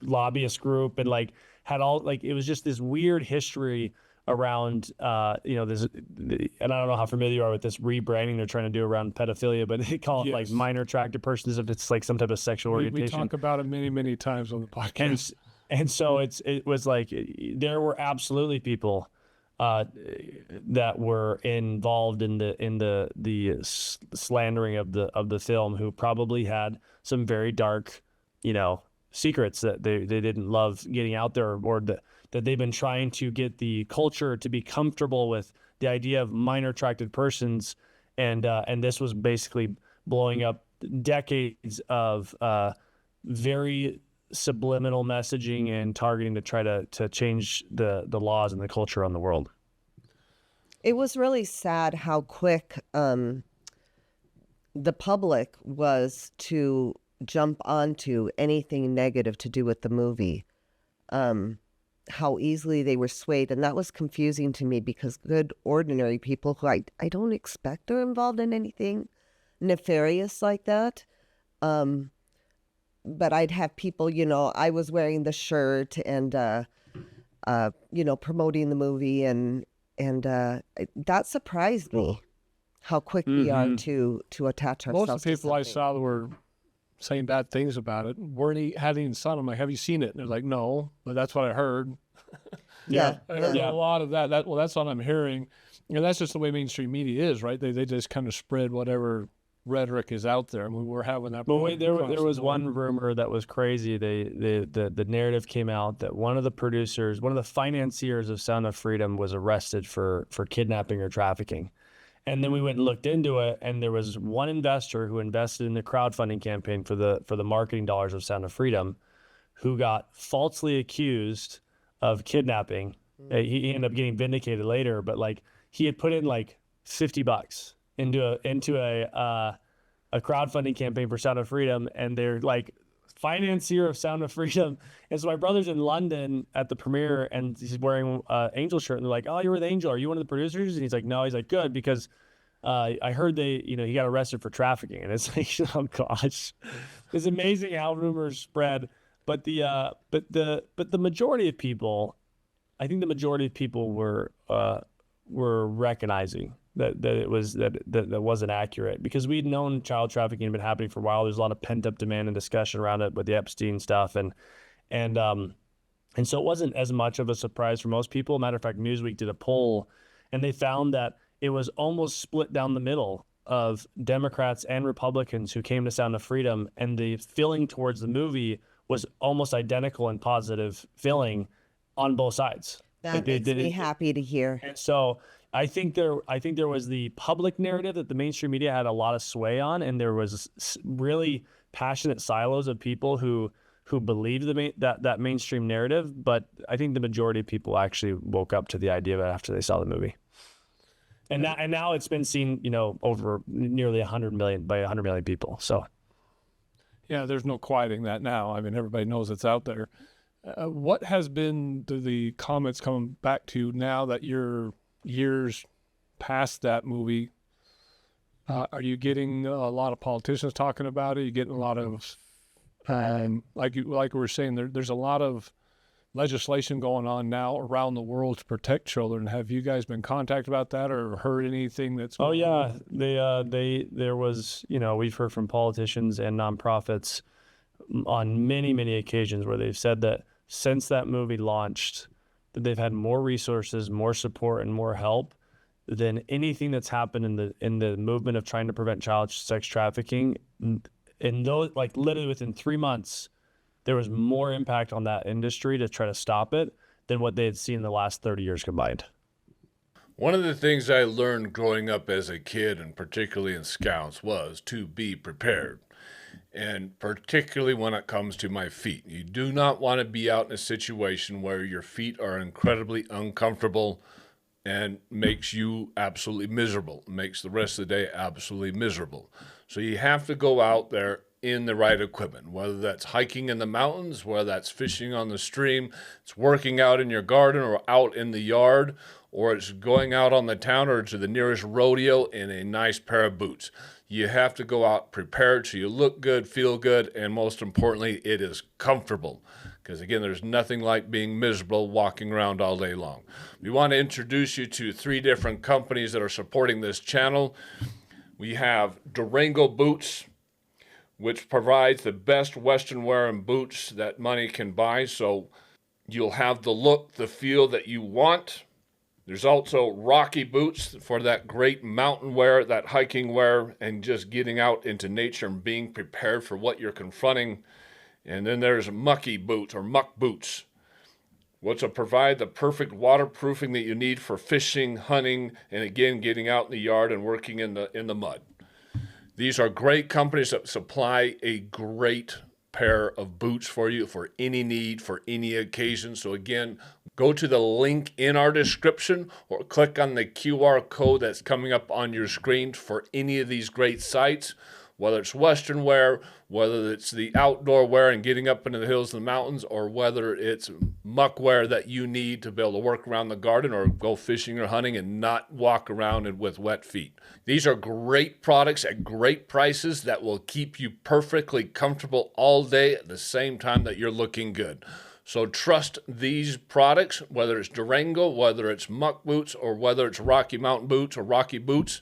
lobbyist group, and had all it was just this weird history around this, and I don't know how familiar you are with this rebranding they're trying to do around pedophilia, but they call it minor attracted persons if it's some type of sexual orientation. We talk about it many times on the podcast. And so it was there were absolutely people that were involved in the slandering of the film who probably had some very dark secrets that they didn't love getting out there, or that they've been trying to get the culture to be comfortable with the idea of minor attracted persons, and this was basically blowing up decades of very subliminal messaging and targeting to try to change the laws and the culture on the world. It was really sad how quick the public was to jump onto anything negative to do with the movie. How easily they were swayed, and that was confusing to me because good, ordinary people who I don't expect are involved in anything nefarious like that. But I'd have people, I was wearing the shirt and, promoting the movie, and that surprised me how quick we are to attach ourselves. Most of the people I saw that were saying bad things about it hadn't even saw it. I'm like, have you seen it? And they're like, no, but that's what I heard. Yeah. I heard a lot of that. That's what I'm hearing. That's just the way mainstream media is, right? They just kind of spread whatever rhetoric is out there. I mean, we're having that. But wait, there was one rumor that was crazy. The narrative came out that one of the producers, one of the financiers of Sound of Freedom, was arrested for kidnapping or trafficking. And then we went and looked into it, and there was one investor who invested in the crowdfunding campaign for the marketing dollars of Sound of Freedom, who got falsely accused of kidnapping. He ended up getting vindicated later, but he had put in $50 into a crowdfunding campaign for Sound of Freedom, and they're financier of Sound of Freedom. And so my brother's in London at the premiere, and he's wearing an Angel shirt, and they're like, "Oh, you're with Angel. Are you one of the producers?" And he's like, "No." He's like, "Good, because I heard he got arrested for trafficking." And it's oh gosh, it's amazing how rumors spread. But the majority of people, I think the majority of people were recognizing that wasn't accurate, because we'd known child trafficking had been happening for a while. There's a lot of pent up demand and discussion around it with the Epstein stuff, and so it wasn't as much of a surprise for most people. Matter of fact, Newsweek did a poll, and they found that it was almost split down the middle of Democrats and Republicans who came to Sound of Freedom, and the feeling towards the movie was almost identical in positive feeling on both sides. That makes me happy to hear. And so I think there was the public narrative that the mainstream media had a lot of sway on, and there was really passionate silos of people who believed that mainstream narrative. But I think the majority of people actually woke up to the idea of it after they saw the movie. And now it's been seen, over nearly 100 million by 100 million people. So. Yeah, there's no quieting that now. I mean, everybody knows it's out there. What has been the comments coming back to now that you're years past that movie? Are you getting a lot of politicians talking about it? Are you getting a lot of, like we were saying, there's a lot of legislation going on now around the world to protect children. Have you guys been contacted about that or heard anything that's Oh yeah, there was, we've heard from politicians and nonprofits on many occasions where they've said that since that movie launched, that they've had more resources, more support, and more help than anything that's happened in the movement of trying to prevent child sex trafficking. And those, like, literally within 3 months, there was more impact on that industry to try to stop it than what they had seen in the last 30 years combined. One of the things I learned growing up as a kid, and particularly in Scouts, was to be prepared. And particularly when it comes to my feet. You do not want to be out in a situation where your feet are incredibly uncomfortable and makes you absolutely miserable, makes the rest of the day absolutely miserable. So you have to go out there in the right equipment, whether that's hiking in the mountains, whether that's fishing on the stream, it's working out in your garden or out in the yard, or it's going out on the town or to the nearest rodeo in a nice pair of boots. You have to go out prepared so you look good, feel good, and most importantly, it is comfortable. Because again, there's nothing like being miserable walking around all day long. We want to introduce you to 3 different companies that are supporting this channel. We have Durango Boots, which provides the best Western wear and boots that money can buy. So you'll have the look, the feel that you want. There's also Rocky Boots for that great mountain wear, that hiking wear, and just getting out into nature and being prepared for what you're confronting. And then there's Mucky Boots or Muck Boots, which will provide the perfect waterproofing that you need for fishing, hunting, and again, getting out in the yard and working in the mud. These are great companies that supply a great pair of boots for you for any need, for any occasion. So again, go to the link in our description or click on the QR code that's coming up on your screen for any of these great sites, whether it's Western wear, whether it's the outdoor wear and getting up into the hills and the mountains, or whether it's muck wear that you need to be able to work around the garden or go fishing or hunting and not walk around with wet feet. These are great products at great prices that will keep you perfectly comfortable all day at the same time that you're looking good. So trust these products, whether it's Durango, whether it's Muck Boots, or whether it's Rocky Mountain Boots or Rocky Boots,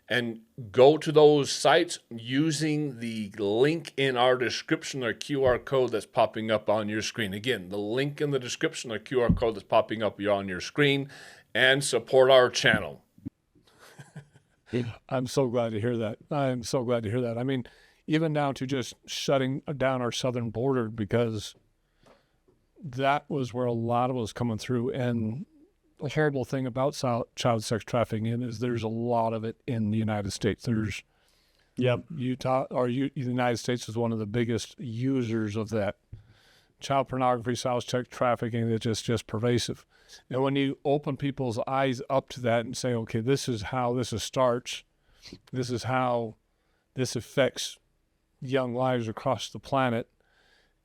and go to those sites using the link in our description or QR code that's popping up on your screen. Again, the link in the description or QR code that's popping up on your screen, and support our channel. I'm so glad to hear that. I'm so glad to hear that. I mean, even down to just shutting down our southern border, because that was where a lot of it was coming through. And the horrible thing about child sex trafficking is there's a lot of it in the United States. There's the United States is one of the biggest users of that. Child pornography, child sex trafficking, it's just pervasive. And when you open people's eyes up to that and say, okay, this is how this starts, this is how this affects young lives across the planet,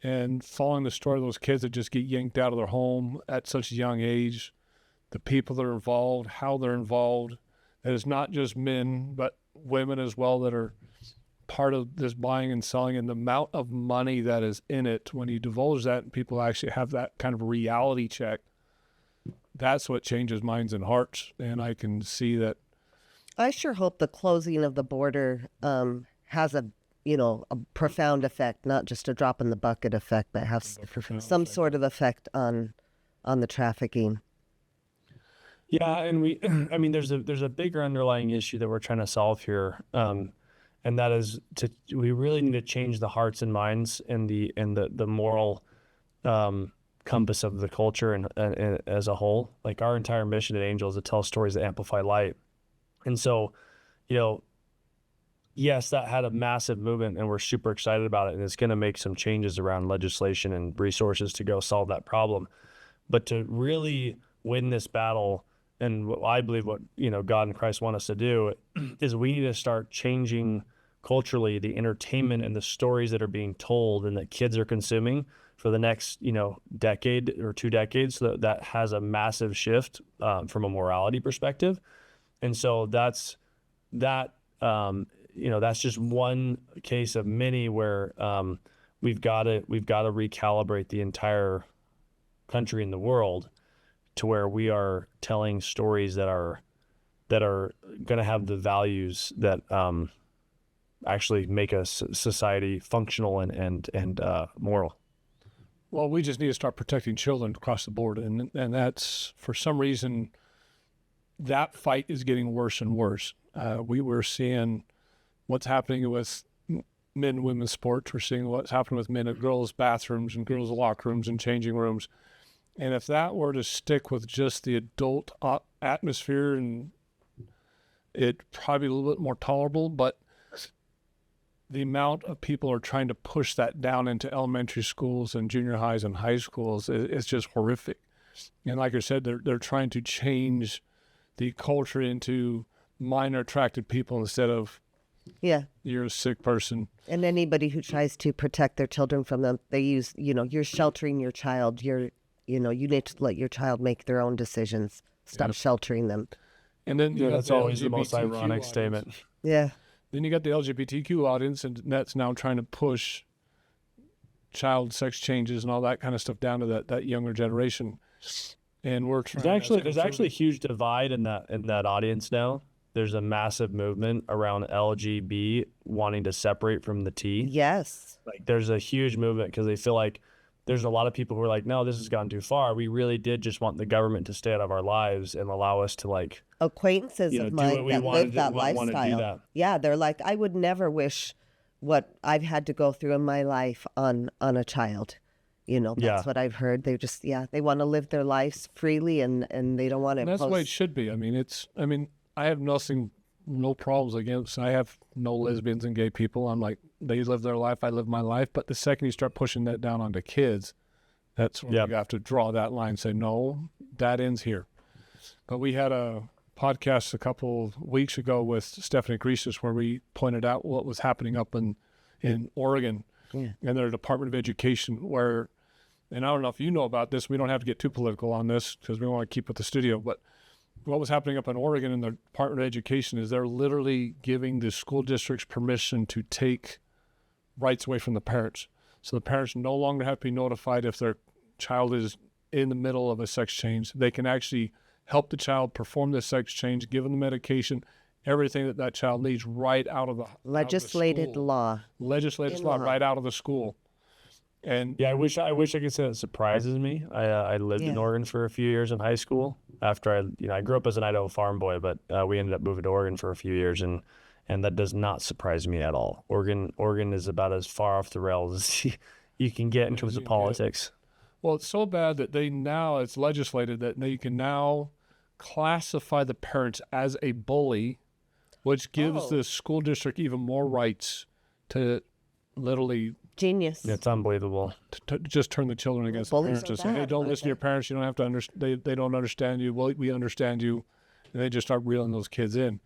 and following the story of those kids that just get yanked out of their home at such a young age, the people that are involved, how they're involved, that it's not just men, but women as well that are part of this buying and selling, and the amount of money that is in it. When you divulge that and people actually have that kind of reality check, that's what changes minds and hearts. And I can see that. I sure hope the closing of the border has a profound effect, not just a drop in the bucket effect, but have some sort of effect on the trafficking. Yeah, and I mean, there's a bigger underlying issue that we're trying to solve here, and that is we really need to change the hearts and minds and the moral compass of the culture and as a whole. Like, our entire mission at Angel is to tell stories that amplify light, and so, yes, that had a massive movement, and we're super excited about it, and it's going to make some changes around legislation and resources to go solve that problem, but to really win this battle. And what I believe what God and Christ want us to do is we need to start changing culturally, the entertainment and the stories that are being told and that kids are consuming for the next, decade or 2 decades, that has a massive shift from a morality perspective. And so that's just one case of many where we've got to recalibrate the entire country and the world to where we are telling stories that are going to have the values that actually make a society functional and moral. Well, we just need to start protecting children across the board, and that's, for some reason, that fight is getting worse and worse. We're seeing what's happening with men and women's sports. We're seeing what's happening with men and girls' bathrooms and girls' locker rooms and changing rooms. And if that were to stick with just the adult atmosphere, and it probably a little bit more tolerable, but the amount of people are trying to push that down into elementary schools and junior highs and high schools is just horrific. And like I said, they're trying to change the culture into minor attracted people instead of you're a sick person. And anybody who tries to protect their children from them, they use, you're sheltering your child. You need to let your child make their own decisions. Stop sheltering them. And then that's always the most ironic statement. Yeah. Then you got the LGBTQ audience, and that's now trying to push child sex changes and all that kind of stuff down to that younger generation. And we're trying. There's actually a huge divide in that audience now. There's a massive movement around LGB wanting to separate from the T. Yes. Like there's a huge movement because they feel like there's a lot of people who are like, no, this has gone too far. We really did just want the government to stay out of our lives and allow us to acquaintances of mine that live that lifestyle. Yeah, they're like, I would never wish what I've had to go through in my life on a child. That's what I've heard. They just, they want to live their lives freely and they don't want to. And that's the way it should be. I have no problems against. I have no lesbians and gay people. I'm like, they live their life, I live my life. But the second you start pushing that down onto kids, that's when you have to draw that line and say, no, that ends here. But we had a podcast a couple of weeks ago with Stephanie Greases where we pointed out what was happening up in Oregon and their Department of Education where, and I don't know if you know about this, we don't have to get too political on this because we want to keep with the studio, but what was happening up in Oregon in the Department of Education is they're literally giving the school districts permission to take rights away from the parents. So the parents no longer have to be notified if their child is in the middle of a sex change. They can actually help the child perform the sex change, give them the medication, everything that child needs right out of the legislated law. Legislated law right out of the school. And I wish I could say it surprises me. I lived in Oregon for a few years in high school. After I grew up as an Idaho farm boy, but we ended up moving to Oregon for a few years, and that does not surprise me at all. Oregon is about as far off the rails as you can get in terms of politics. Well, it's so bad that it's legislated that they can now classify the parents as a bully, which gives the school district even more rights to literally. Genius. Yeah, it's unbelievable. To just turn the children against the parents and say, hey, don't listen to your parents. You don't have to understand. They don't understand you. Well, we understand you. And they just start reeling those kids in.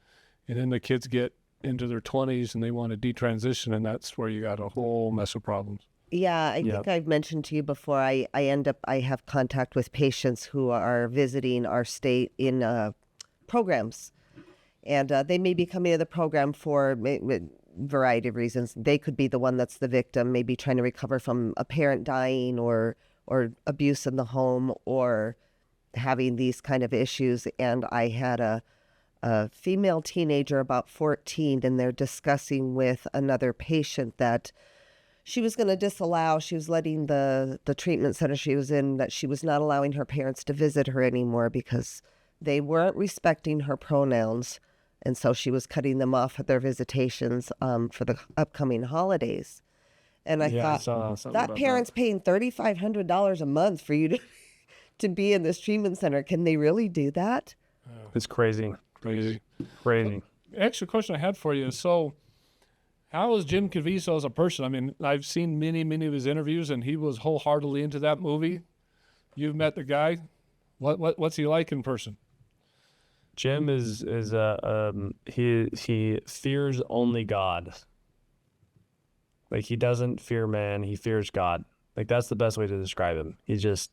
And then the kids get into their 20s and they want to detransition, and that's where you got a whole mess of problems. Yeah, I think I've mentioned to you before, I have contact with patients who are visiting our state in programs. And they may be coming to the program for variety of reasons. They could be the one that's the victim, maybe trying to recover from a parent dying or abuse in the home or having these kind of issues. And I had a female teenager about 14, and they're discussing with another patient that she was going to disallow. She was letting the treatment center she was in, that she was not allowing her parents to visit her anymore because they weren't respecting her pronouns. And so she was cutting them off at their visitations for the upcoming holidays. And I thought, that parent's paying $3,500 a month for you to be in this treatment center. Can they really do that? It's crazy. Crazy. Actually, question I had for you is, so how is Jim Caviezel as a person? I've seen many of his interviews, and he was wholeheartedly into that movie. You've met the guy. What's he like in person? Jim is he fears only God. Like, he doesn't fear man, he fears God. Like, that's the best way to describe him. He just,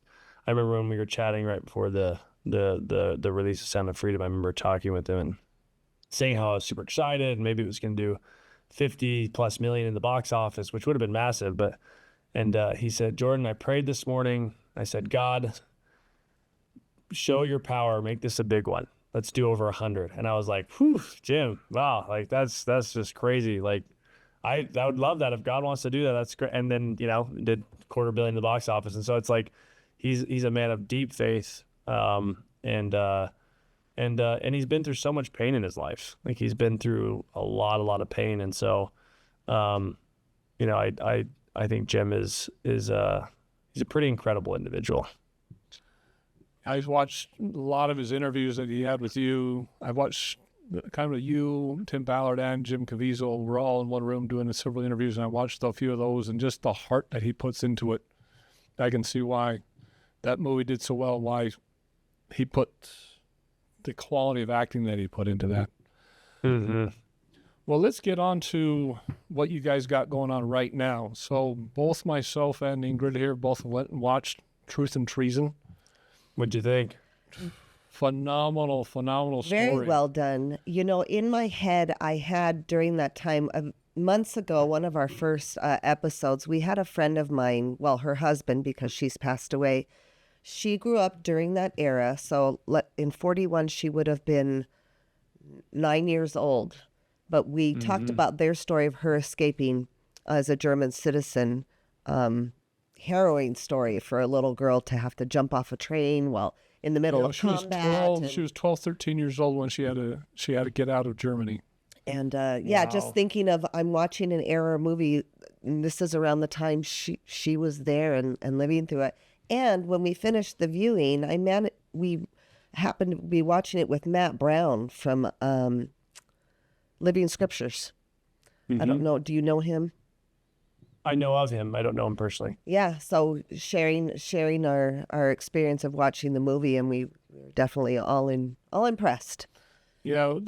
I remember when we were chatting right before the release of Sound of Freedom, I remember talking with him and saying how I was super excited and maybe it was going to do 50+ million in the box office, which would have been massive. But, and he said, Jordan, I prayed this morning. I said, God, show your power, make this a big one. Let's do over 100. And I was like, whew, Jim, wow, like that's just crazy. Like, I would love that if God wants to do that. That's great. And then, you know, did $250 million in the box office. And so it's like, he's a man of deep faith. And he's been through so much pain in his life. Like, he's been through a lot of pain. And so, you know, I think Jim is he's a pretty incredible individual. I've watched a lot of his interviews that he had with you. I've watched kind of you, Tim Ballard, and Jim Caviezel. We're all in one room doing several interviews, and I watched a few of those, and just the heart that he puts into it. I can see why that movie did so well, why he put the quality of acting that he put into that. Mm-hmm. Well, let's get on to what you guys got going on right now. So both myself and Ingrid here both went and watched Truth and Treason. What'd you think? Phenomenal story. Very well done. You know, in my head, I had during that time, months ago, one of our first episodes, we had a friend of mine, well, her husband, because she's passed away. She grew up during that era. So in 41, she would have been 9 years old. But we talked about their story of her escaping as a German citizen. Harrowing story for a little girl to have to jump off a train while in the middle of combat. She was 12, 13 years old when she had to get out of Germany. And yeah, just thinking of, I'm watching an era movie, and this is around the time she was there and living through it. And when we finished the viewing, we happened to be watching it with Matt Brown from Living Scriptures. I don't know. Do you know him? I know of him. I don't know him personally. Yeah, so sharing our experience of watching the movie, and we were definitely all impressed. Yeah,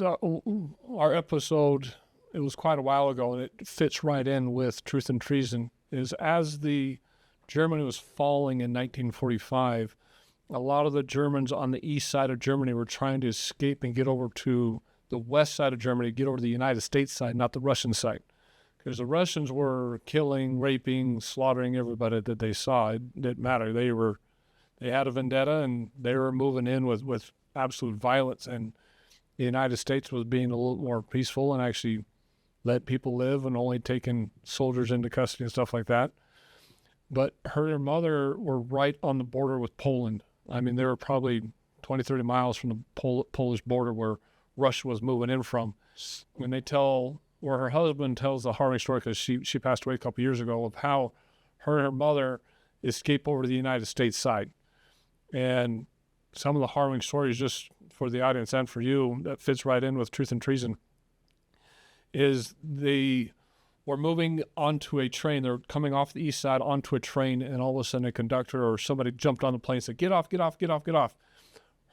our episode, it was quite a while ago, and it fits right in with Truth and Treason, is as the Germany was falling in 1945, a lot of the Germans on the east side of Germany were trying to escape and get over to the west side of Germany, get over to the United States side, not the Russian side. Because the Russians were killing, raping, slaughtering everybody that they saw. It didn't matter. They had a vendetta, and they were moving in with absolute violence. And the United States was being a little more peaceful and actually let people live and only taking soldiers into custody and stuff like that. But her and her mother were right on the border with Poland. I mean, they were probably 20, 30 miles from the Polish border where Russia was moving in from. When they where her husband tells the harrowing story, because she passed away a couple years ago, of how her and her mother escaped over to the United States side. And some of the harrowing stories, just for the audience and for you, that fits right in with Truth and Treason, is they were moving onto a train. They're coming off the east side onto a train, and all of a sudden a conductor or somebody jumped on the plane and said, "Get off, get off, get off, get off."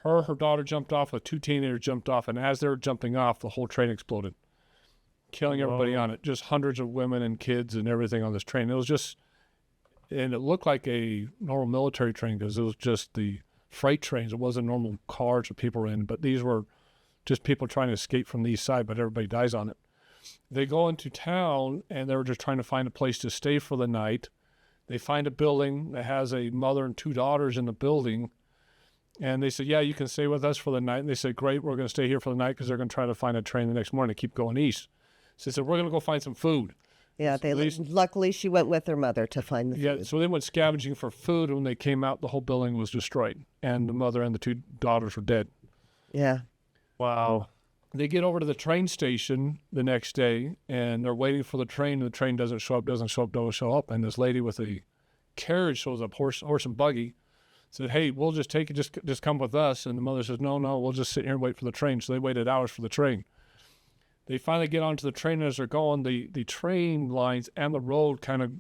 Her daughter jumped off, two teenagers jumped off, and as they were jumping off, the whole train exploded, killing everybody on it. Just hundreds of women and kids and everything on this train. It was just, and it looked like a normal military train because it was just the freight trains. It wasn't normal cars that people were in, but these were just people trying to escape from the east side, but everybody dies on it. They go into town, and they were just trying to find a place to stay for the night. They find a building that has a mother and two daughters in the building, and they said, "Yeah, you can stay with us for the night." And they said, "Great, we're going to stay here for the night," because they're going to try to find a train the next morning to keep going east. So they said, "We're going to go find some food." Yeah, luckily she went with her mother to find the food. Yeah, so they went scavenging for food, and when they came out, the whole building was destroyed, and the mother and the two daughters were dead. Yeah. Wow. They get over to the train station the next day, and they're waiting for the train, and the train doesn't show up, and this lady with a carriage shows up, horse and buggy, said, "Hey, we'll just take it, just come with us." And the mother says, no, we'll just sit here and wait for the train. So they waited hours for the train. They finally get onto the train, and as they're going, the train lines and the road kind of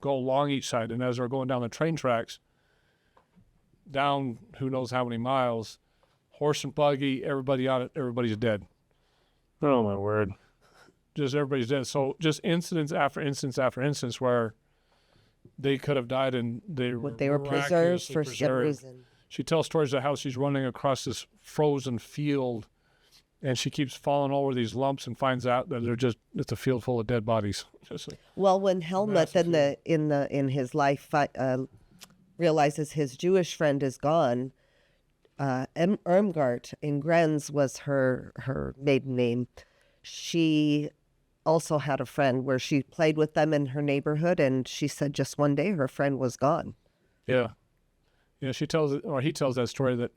go along each side, and as they're going down the train tracks, down who knows how many miles, horse and buggy, everybody on it, everybody's dead. Oh, my word. just everybody's dead. So just incidents after instance after instance where they could have died and they were preserved miraculously for some reason. She tells stories of how she's running across this frozen field and she keeps falling over these lumps and finds out that it's a field full of dead bodies. Well, when Helmut in his life realizes his Jewish friend is gone, Irmgard in Grenz was her maiden name. She also had a friend where she played with them in her neighborhood, and she said just one day her friend was gone. Yeah. Yeah, he tells that story that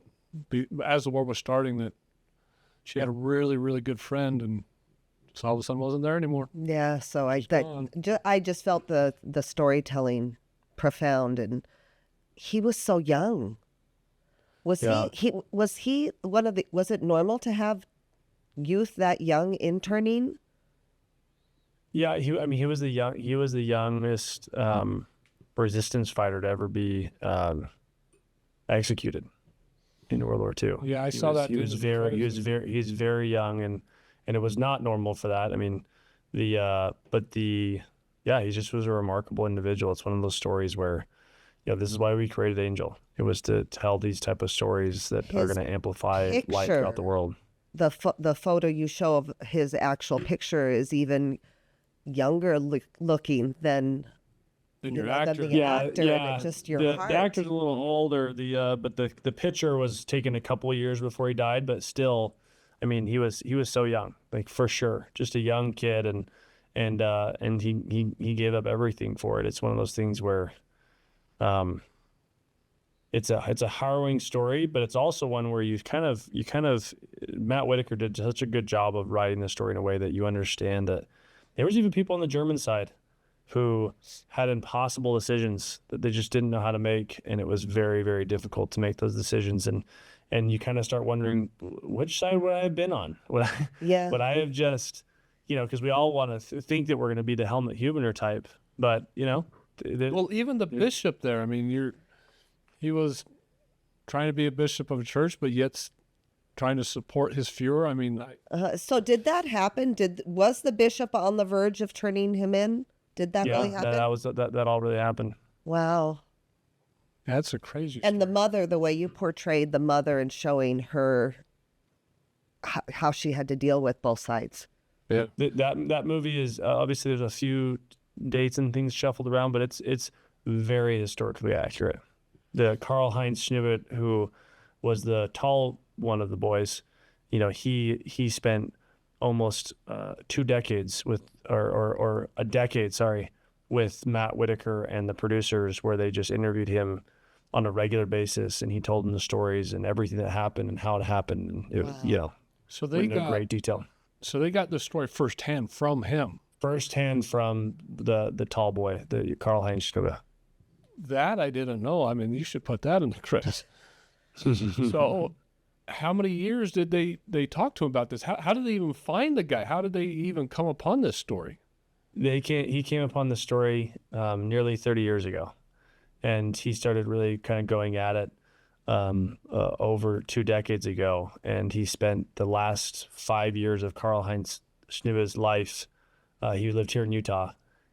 as the war was starting, that she had a really, really good friend, and so all of a sudden wasn't there anymore. Yeah, so I just felt the storytelling profound, and he was so young. Was he one of the? Was it normal to have youth that young interning? Yeah, he was the youngest resistance fighter to ever be executed in World War II. Yeah, I saw that. He's very young, and it was not normal for that. I mean, he just was a remarkable individual. It's one of those stories where, this is why we created Angel. It was to tell these type of stories that are going to amplify light throughout the world. The photo you show of his actual picture is even younger looking than your actor. And just your heart. The actor's a little older. But the picture was taken a couple of years before he died. But still, I mean, he was so young, like for sure, just a young kid, and he gave up everything for it. It's one of those things where, it's a harrowing story, but it's also one where you kind of Matt Whitaker did such a good job of writing the story in a way that you understand that there was even people on the German side who had impossible decisions that they just didn't know how to make, and it was very, very difficult to make those decisions. And you kind of start wondering, which side would I have been on? Would I have just, because we all want to think that we're going to be the Helmut Hubener type, but well, even the bishop there. I mean, he was trying to be a bishop of a church, but yet trying to support his Fuhrer. I mean, so did that happen? Was the bishop on the verge of turning him in? Did that really happen? That all really happened. Wow. That's a crazy And story. the mother, the way you portrayed the mother and showing her how she had to deal with both sides. Yeah. That movie is obviously there's a few dates and things shuffled around, but it's very historically accurate. The Karl-Heinz Schneewert, who was the tall one of the boys, he spent almost 2 decades or a decade, with Matt Whitaker and the producers, where they just interviewed him on a regular basis, and he told them the stories and everything that happened and how it happened, and it, so they got great detail. So they got the story firsthand from him. Firsthand from the tall boy, the Karl-Heinz Schneewert. That I didn't know. I mean, you should put that in the credits. So how many years did they talk to him about this? How did they even find the guy? How did they even come upon this story? He came upon the story nearly 30 years ago, and he started really kind of going at it over 2 decades ago, and he spent the last 5 years of Karl-Heinz Schneewert's life. He lived here in Utah,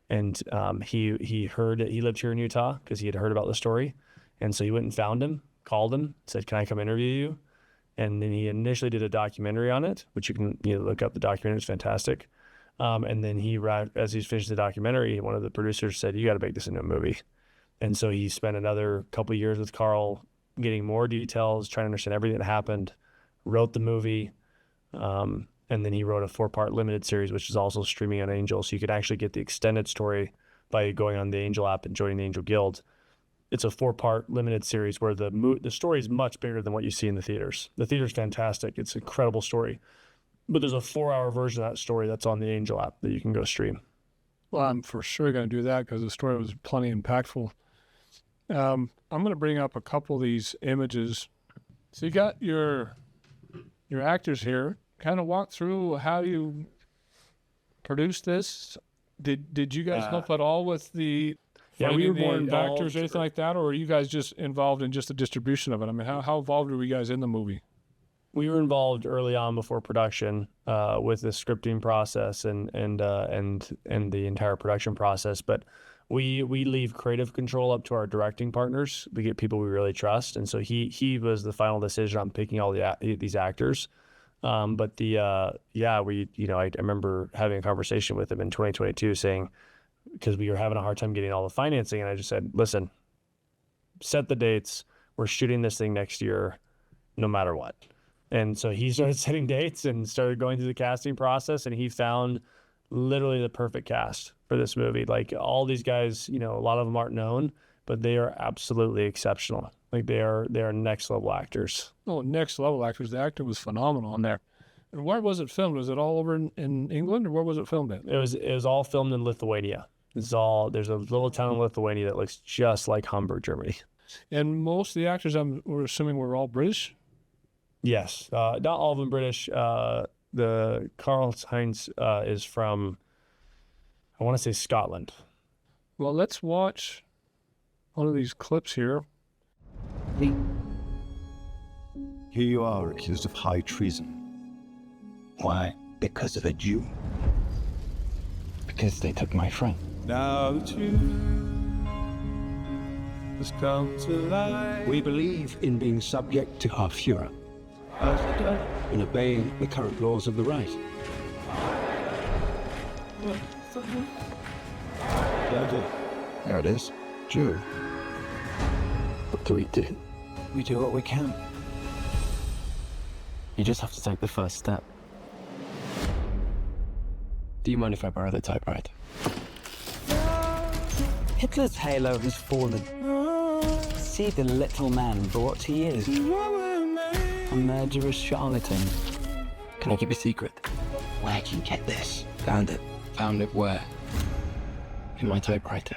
and he heard he lived here in Utah because he had heard about the story, and so he went and found him, called him, said, "Can I come interview you?" And then he initially did a documentary on it, which you can look up. The documentary is fantastic. And then as he's finished the documentary, one of the producers said, "You got to make this into a movie." And so he spent another couple of years with Carl, getting more details, trying to understand everything that happened, wrote the movie, and then he wrote a 4-part limited series, which is also streaming on Angel. So you could actually get the extended story by going on the Angel app and joining the Angel Guild. It's a 4-part limited series where the story is much bigger than what you see in the theaters. The theater's fantastic. It's an incredible story. But there's a 4-hour version of that story that's on the Angel app that you can go stream. Well, I'm for sure going to do that because the story was plenty impactful. I'm going to bring up a couple of these images. So you got your actors here. Kind of walk through how you produced this. Did you guys help at all with the we were more the involved. actors or anything like that, or are you guys just involved in just the distribution of it? I mean, how involved were you guys in the movie? we were involved early on before production with the scripting process and the entire production process. But we leave creative control up to our directing partners. We get people we really trust, and so he was the final decision on picking all these actors. But I remember having a conversation with him in 2022 saying, because we were having a hard time getting all the financing, and I just said, listen, set the dates. We're shooting this thing next year, no matter what. And so he started setting dates and started going through the casting process, and he found literally the perfect cast for this movie. Like, all these guys, a lot of them aren't known, but they are absolutely exceptional. Like, they are next level actors. Oh, next level actors. The acting was phenomenal on there. And where was it filmed? Was it all over in England, or where was it filmed at? It was all filmed in Lithuania. There's a little town in Lithuania that looks just like Hamburg, Germany. And most of the actors, we're assuming, were all British? Yes, not all of them British. The Karl Heinz is from, I want to say, Scotland. Well, let's watch one of these clips here. Here you are, accused of high treason. Why? Because of a Jew. Because they took my friend. Now the truth has come to light. We believe in being subject to our Führer, in obeying the current laws of the right. There it is. Jew. What do we do? We do what we can. You just have to take the first step. Do you mind if I borrow the typewriter? Hitler's halo has fallen. See the little man for what he is. A murderous charlatan. Can I keep a secret? Where can you get this? Found it. Found it where? In my typewriter.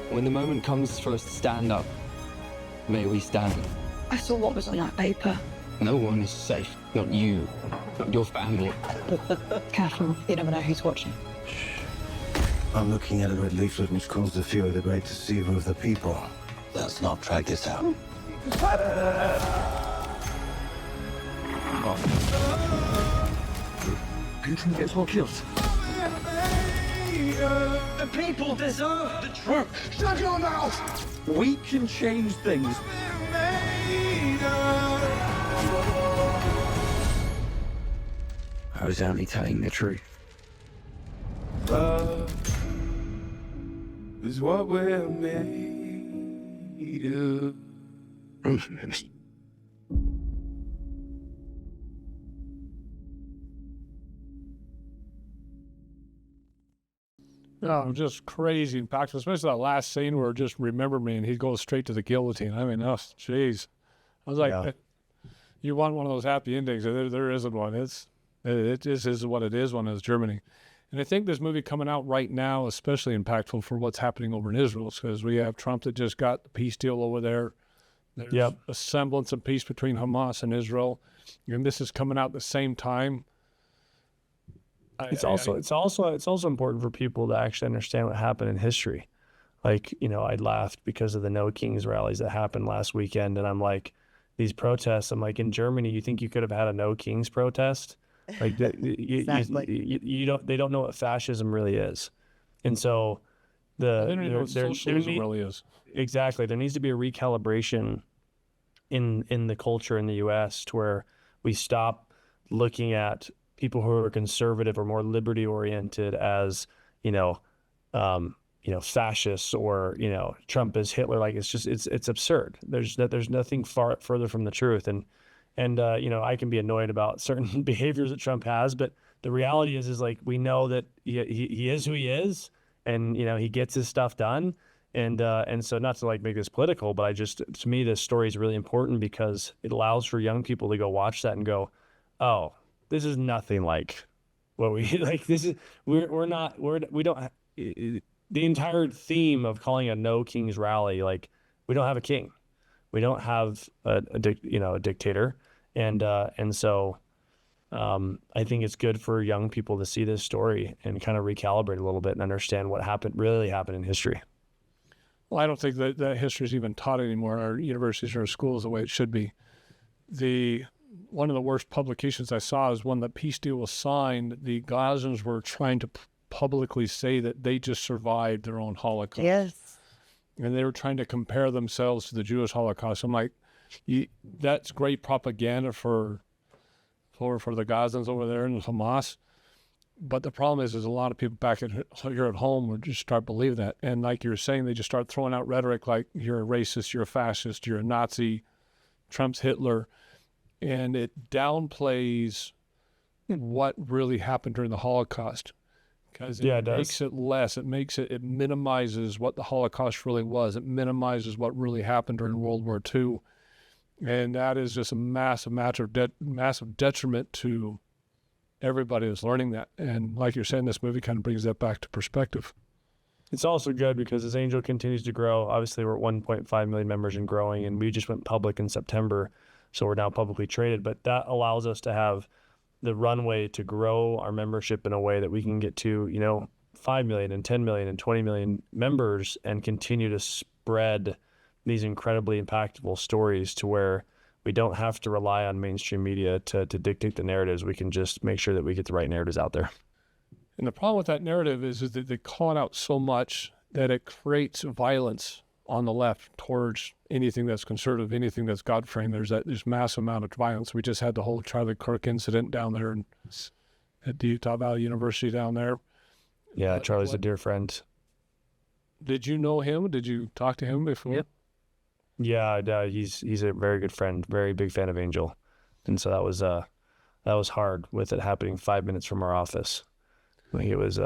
When the moment comes for us to stand up, may we stand. I saw what was on that paper. No one is safe. Not you. Not your family. Careful, you never know who's watching. I'm looking at a red leaflet which calls the Führer the great deceiver of the people. Let's not drag this out. You can get more kills. The people deserve the truth. Shut your mouth! We can change things. I was only telling the truth. Love is what we're made of. Oh, just crazy impactful, especially that last scene where just remember me and he goes straight to the guillotine. I mean, oh, jeez. I was like, Yeah. You want one of those happy endings. There isn't one. It just is what it is when it's Germany. And I think this movie coming out right now, especially impactful for what's happening over in Israel, because we have Trump that just got the peace deal over there. There's Yep. a semblance of peace between Hamas and Israel. And this is coming out at the same time. It's also important for people to actually understand what happened in history. Like, I laughed because of the No Kings rallies that happened last weekend, and I'm like, these protests. I'm like, in Germany, you think you could have had a No Kings protest? Like, Exactly. they don't know what fascism really is, and so I don't even know what socialism really is. Exactly. There needs to be a recalibration in the culture in the U.S. to where we stop looking at people who are conservative or more liberty oriented as, fascists or, Trump is Hitler. Like, it's absurd. There's nothing further from the truth. And I can be annoyed about certain behaviors that Trump has, but the reality is like, we know that he is who he is, and, he gets his stuff done. And so, not to like make this political, but to me, this story is really important because it allows for young people to go watch that and go, oh, this is nothing like what we like. The entire theme of calling a No Kings rally, like, we don't have a king, we don't have a dictator, and so I think it's good for young people to see this story and kind of recalibrate a little bit and understand what really happened in history. Well, I don't think that history is even taught anymore in our universities or our schools the way it should be. One of the worst publications I saw is when the peace deal was signed, the Gazans were trying to publicly say that they just survived their own Holocaust. Yes. And they were trying to compare themselves to the Jewish Holocaust. I'm like, that's great propaganda for the Gazans over there and Hamas. But the problem is a lot of people back here at home would just start believing that. And like you were saying, they just start throwing out rhetoric like you're a racist, you're a fascist, you're a Nazi, Trump's Hitler. And it downplays what really happened during the Holocaust. Because it makes it less. It minimizes what the Holocaust really was. It minimizes what really happened during World War II. And that is just a massive detriment to everybody that's learning that. And like you're saying, this movie kind of brings that back to perspective. It's also good because as Angel continues to grow, obviously we're at 1.5 million members and growing, and we just went public in September, so we're now publicly traded. But that allows us to have the runway to grow our membership in a way that we can get to, 5 million and 10 million and 20 million members and continue to spread these incredibly impactful stories to where we don't have to rely on mainstream media to dictate the narratives. We can just make sure that we get the right narratives out there. And the problem with that narrative is that they call it out so much that it creates violence on the left towards anything that's conservative, anything that's God-framed. There's massive amount of violence. We just had the whole Charlie Kirk incident down there at the Utah Valley University down there. Yeah, Charlie's a dear friend. Did you know him? Did you talk to him before? Yep. Yeah, he's a very good friend, very big fan of Angel, and so that was hard with it happening 5 minutes from our office. Like that was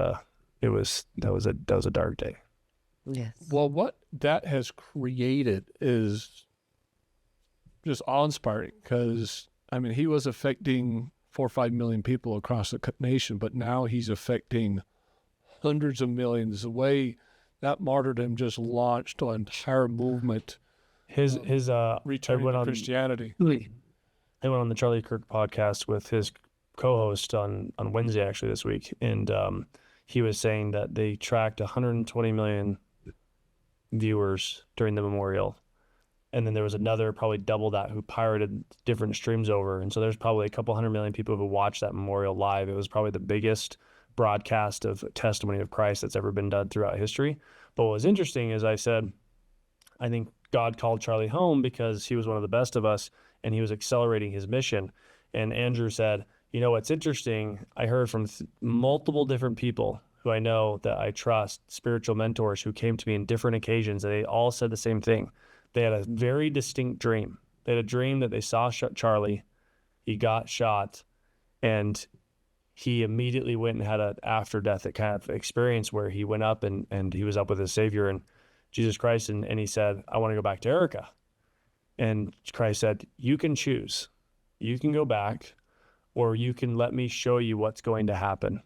a dark day. Yes. Well, what that has created is just awe-inspiring because he was affecting 4 or 5 million people across the nation, but now he's affecting hundreds of millions. The way that martyrdom just launched an entire movement. His returning to Christianity. I went on the Charlie Kirk podcast with his co-host on Wednesday, actually, this week. And he was saying that they tracked 120 million viewers during the memorial. And then there was another, probably double that, who pirated different streams over. And so there's probably a couple 100 million people who watched that memorial live. It was probably the biggest broadcast of testimony of Christ that's ever been done throughout history. But what was interesting is I said, I think God called Charlie home because he was one of the best of us and he was accelerating his mission. And Andrew said, what's interesting, I heard from multiple different people who I know that I trust, spiritual mentors who came to me in different occasions, and they all said the same thing. They had a very distinct dream. They had a dream that they saw Charlie, he got shot, and he immediately went and had an after-death kind of experience where he went up and he was up with his Savior and Jesus Christ, and he said, I want to go back to Erica. And Christ said, you can choose. You can go back, or you can let me show you what's going to happen.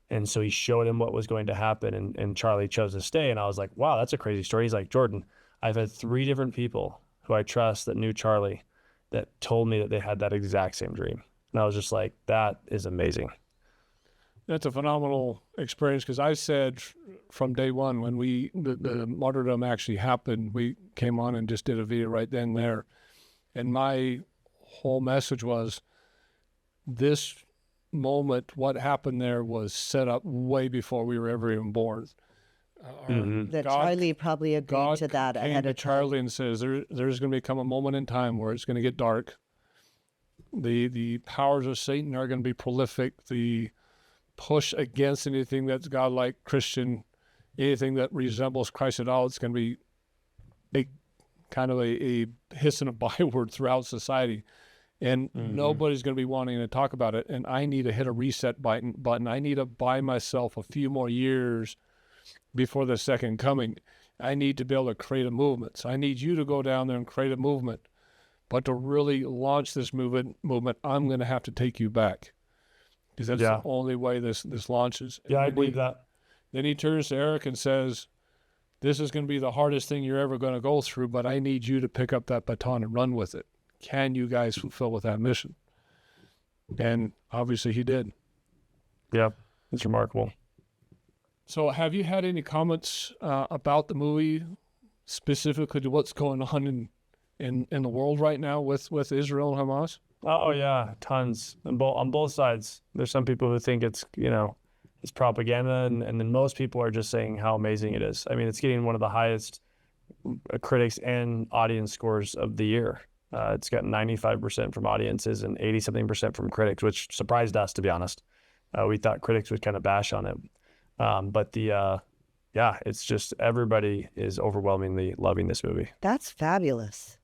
And so he showed him what was going to happen, and Charlie chose to stay. And I was like, wow, that's a crazy story. He's like, Jordan, I've had 3 different people who I trust that knew Charlie that told me that they had that exact same dream. And I was just like, that is amazing. That's a phenomenal experience because I said from day one when the martyrdom actually happened, we came on and just did a video right then and there. And my whole message was this moment, what happened there was set up way before we were ever even born. That Charlie probably agreed to that ahead of time. Charlie and says there's going to become a moment in time where it's going to get dark. The powers of Satan are going to be prolific. The push against anything that's godlike, Christian, anything that resembles Christ at all, it's going to be a hiss and a byword throughout society. And nobody's going to be wanting to talk about it. And I need to hit a reset button. I need to buy myself a few more years before the second coming. I need to be able to create a movement. So I need you to go down there and create a movement. But to really launch this movement, I'm going to have to take you back. Because that's the only way this launches. Yeah, I believe that. Then he turns to Eric and says, this is going to be the hardest thing you're ever going to go through, but I need you to pick up that baton and run with it. Can you guys fulfill with that mission? And obviously he did. Yeah, it's remarkable. So have you had any comments about the movie specifically to what's going on in the world right now with Israel and Hamas? Oh yeah, tons on both sides. There's some people who think it's it's propaganda, and then most people are just saying how amazing it is. I mean, it's getting one of the highest critics and audience scores of the year. It's got 95% from audiences and 80-something% from critics, which surprised us, to be honest. We thought critics would kind of bash on it, but it's just everybody is overwhelmingly loving this movie. That's fabulous.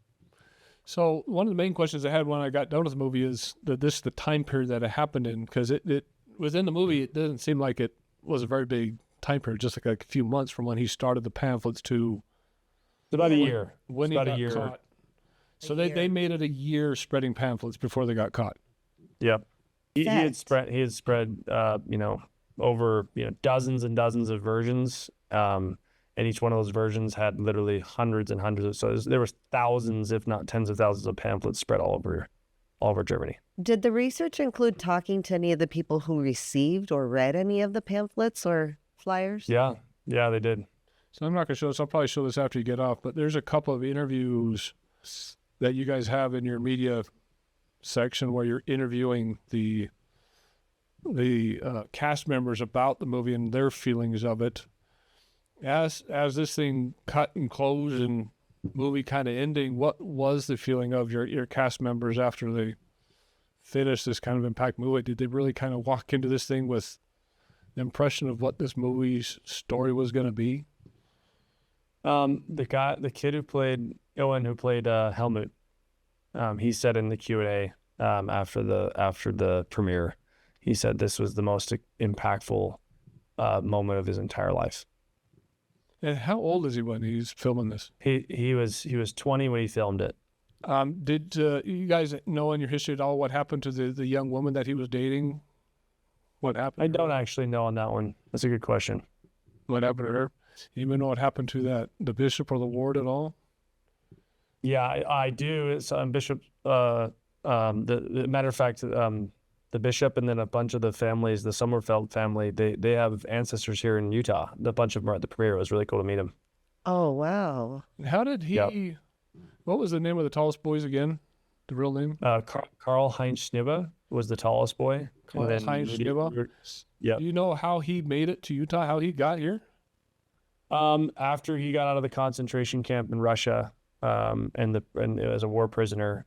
So one of the main questions I had when I got done with the movie is the time period that it happened in, because it within the movie, it doesn't seem like it was a very big time period, just like a few months from when he started the pamphlets to about a year. When he got caught. So they made it a year spreading pamphlets before they got caught. Yep. He had spread over dozens and dozens of versions. And each one of those versions had literally hundreds and hundreds of, so there was thousands, if not tens of thousands of pamphlets spread all over Germany. Did the research include talking to any of the people who received or read any of the pamphlets or flyers? Yeah, they did. So I'm not going to show this. I'll probably show this after you get off, but there's a couple of interviews that you guys have in your media section where you're interviewing the cast members about the movie and their feelings of it. As this thing cut and closed and movie kind of ending, what was the feeling of your cast members after they finished this kind of impact movie? Did they really kind of walk into this thing with the impression of what this movie's story was going to be? The kid who played Owen, who played Helmut, he said in the Q&A after the premiere, he said this was the most impactful moment of his entire life. And how old is he when he's filming this? He was 20 when he filmed it. Did you guys know in your history at all what happened to the young woman that he was dating? What happened? I don't actually know on that one. That's a good question. What happened to her? You even know what happened to the bishop or the ward at all? Yeah, I do. It's Bishop. The matter of fact, the bishop and then a bunch of the families, the Sommerfeld family, they have ancestors here in Utah. A bunch of them are at the premiere. It was really cool to meet them. Oh, wow. How did he, Yep. What was the name of the tallest boys again? The real name? Karl-Heinz Schnibe was the tallest boy. Karl-Heinz Schnibe? Yeah. Do you know how he made it to Utah, how he got here? After he got out of the concentration camp in Russia, and as a war prisoner,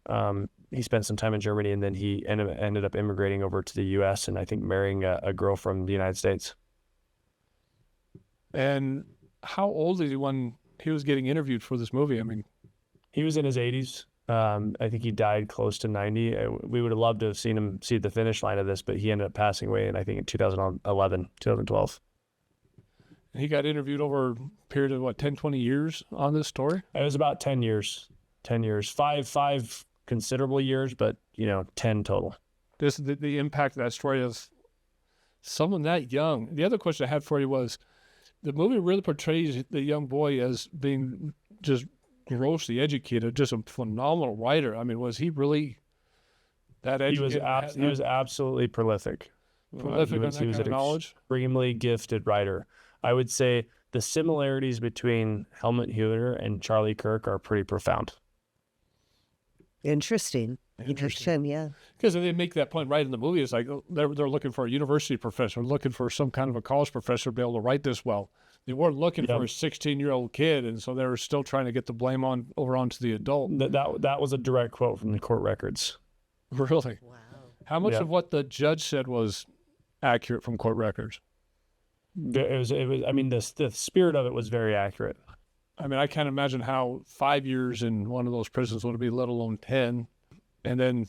he spent some time in Germany, and then he ended up immigrating over to the U.S. and I think marrying a girl from the United States. And how old is he when he was getting interviewed for this movie? I mean, he was in his 80s. I think he died close to 90. We would have loved to have seen him see the finish line of this, but he ended up passing away in, I think, in 2012. He got interviewed over a period of, 10, 20 years on this story? It was about 10 years. 10 years. Five considerable years, but, 10 total. The impact of that story of someone that young. The other question I had for you was, the movie really portrays the young boy as being just grossly educated, just a phenomenal writer. I mean, was he really that educated? He was absolutely prolific. He was an extremely gifted writer. I would say the similarities between Helmut Hütter and Charlie Kirk are pretty profound. Interesting, yeah. Because they make that point right in the movie. It's like they're looking for a university professor, looking for some kind of a college professor to be able to write this well. They weren't looking for a 16-year-old kid, and so they were still trying to get the blame over onto the adult. That was a direct quote from the court records. Really? Wow. How much of what the judge said was accurate from court records? It was. I mean, the spirit of it was very accurate. I mean, I can't imagine how 5 years in one of those prisons would be, let alone 10. And then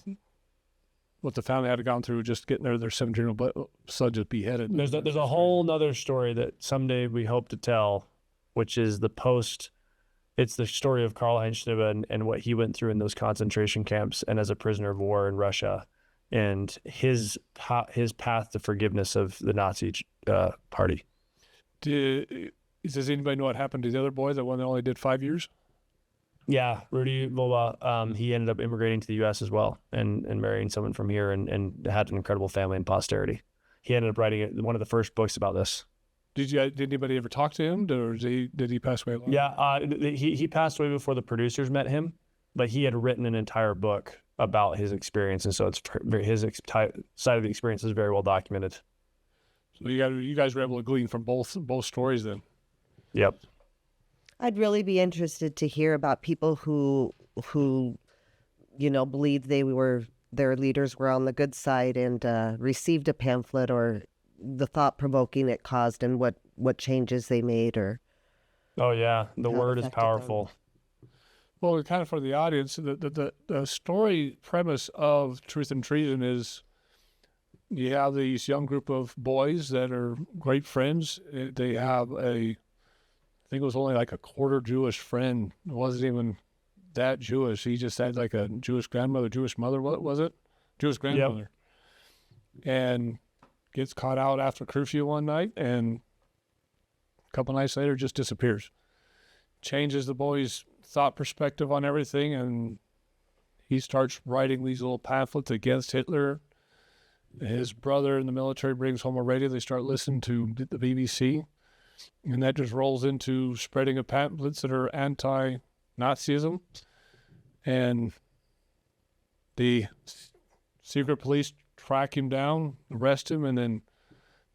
what the family had gone through just getting their 17-year-old son just beheaded. There's a whole nother story that someday we hope to tell, which is it's the story of Karl-Heinz Schnibe and what he went through in those concentration camps and as a prisoner of war in Russia, and his path to forgiveness of the Nazi party. Does anybody know what happened to the other boy, the one that only did 5 years? Yeah, Rudy Vola, he ended up immigrating to the U.S. as well and marrying someone from here and had an incredible family and posterity. He ended up writing one of the first books about this. Did anybody ever talk to him, or did he pass away? Yeah, he passed away before the producers met him, but he had written an entire book about his experience, and so his side of the experience is very well documented. So you guys were able to glean from both stories then. Yep. I'd really be interested to hear about people who believed their leaders were on the good side and received a pamphlet, or the thought-provoking it caused, and what changes they made, or Oh yeah, the how it word is affected powerful. Well, kind of for the audience, the story premise of Truth and Treason is you have these young group of boys that are great friends. They have I think it was only like a quarter Jewish friend. It wasn't even that Jewish. He just had like a Jewish grandmother, Jewish mother. What was it? Jewish grandmother. And gets caught out after curfew one night, and a couple nights later just disappears. Changes the boy's thought perspective on everything, and he starts writing these little pamphlets against Hitler. His brother in the military brings home a radio. They start listening to the BBC, and that just rolls into spreading of pamphlets that are anti-Nazism. And the secret police track him down, arrest him, and then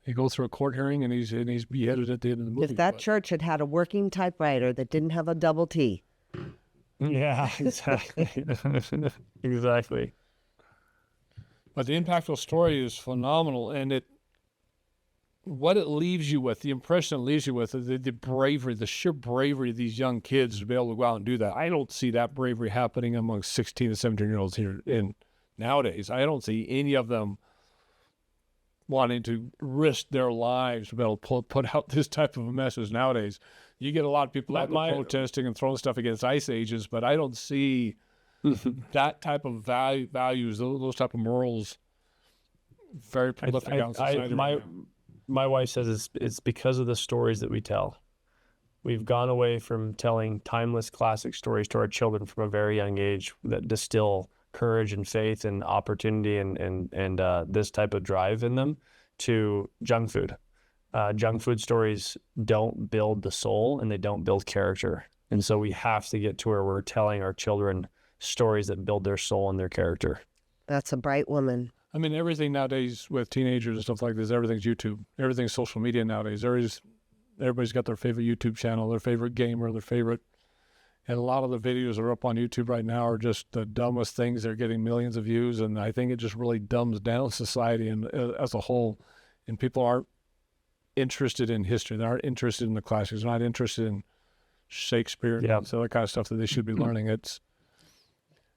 he goes through a court hearing, and he's beheaded at the end of the movie. if that church had had a working typewriter that didn't have a double T. Yeah, exactly. Exactly. But the impactful story is phenomenal, and what it leaves you with, the impression it leaves you with, the bravery, the sheer bravery of these young kids to be able to go out and do that. I don't see that bravery happening among 16 and 17-year-olds here nowadays. I don't see any of them wanting to risk their lives to be able to put out this type of a message nowadays. You get a lot of people out there protesting and throwing stuff against ice ages, but I don't see that type of values, those type of morals, very prolific out in society right now. My wife says it's because of the stories that we tell. We've gone away from telling timeless classic stories to our children from a very young age that distill courage and faith and opportunity and this type of drive in them, to junk food. Junk food stories don't build the soul, and they don't build character. And so we have to get to where we're telling our children stories that build their soul and their character. That's a bright woman. I mean, everything nowadays with teenagers and stuff like this, everything's YouTube. Everything's social media nowadays. Everybody's got their favorite YouTube channel, their favorite gamer, and a lot of the videos that are up on YouTube right now are just the dumbest things. They're getting millions of views, and I think it just really dumbs down society and as a whole. And people aren't interested in history. They aren't interested in the classics. They're not interested in Shakespeare and other kind of stuff that they should be learning.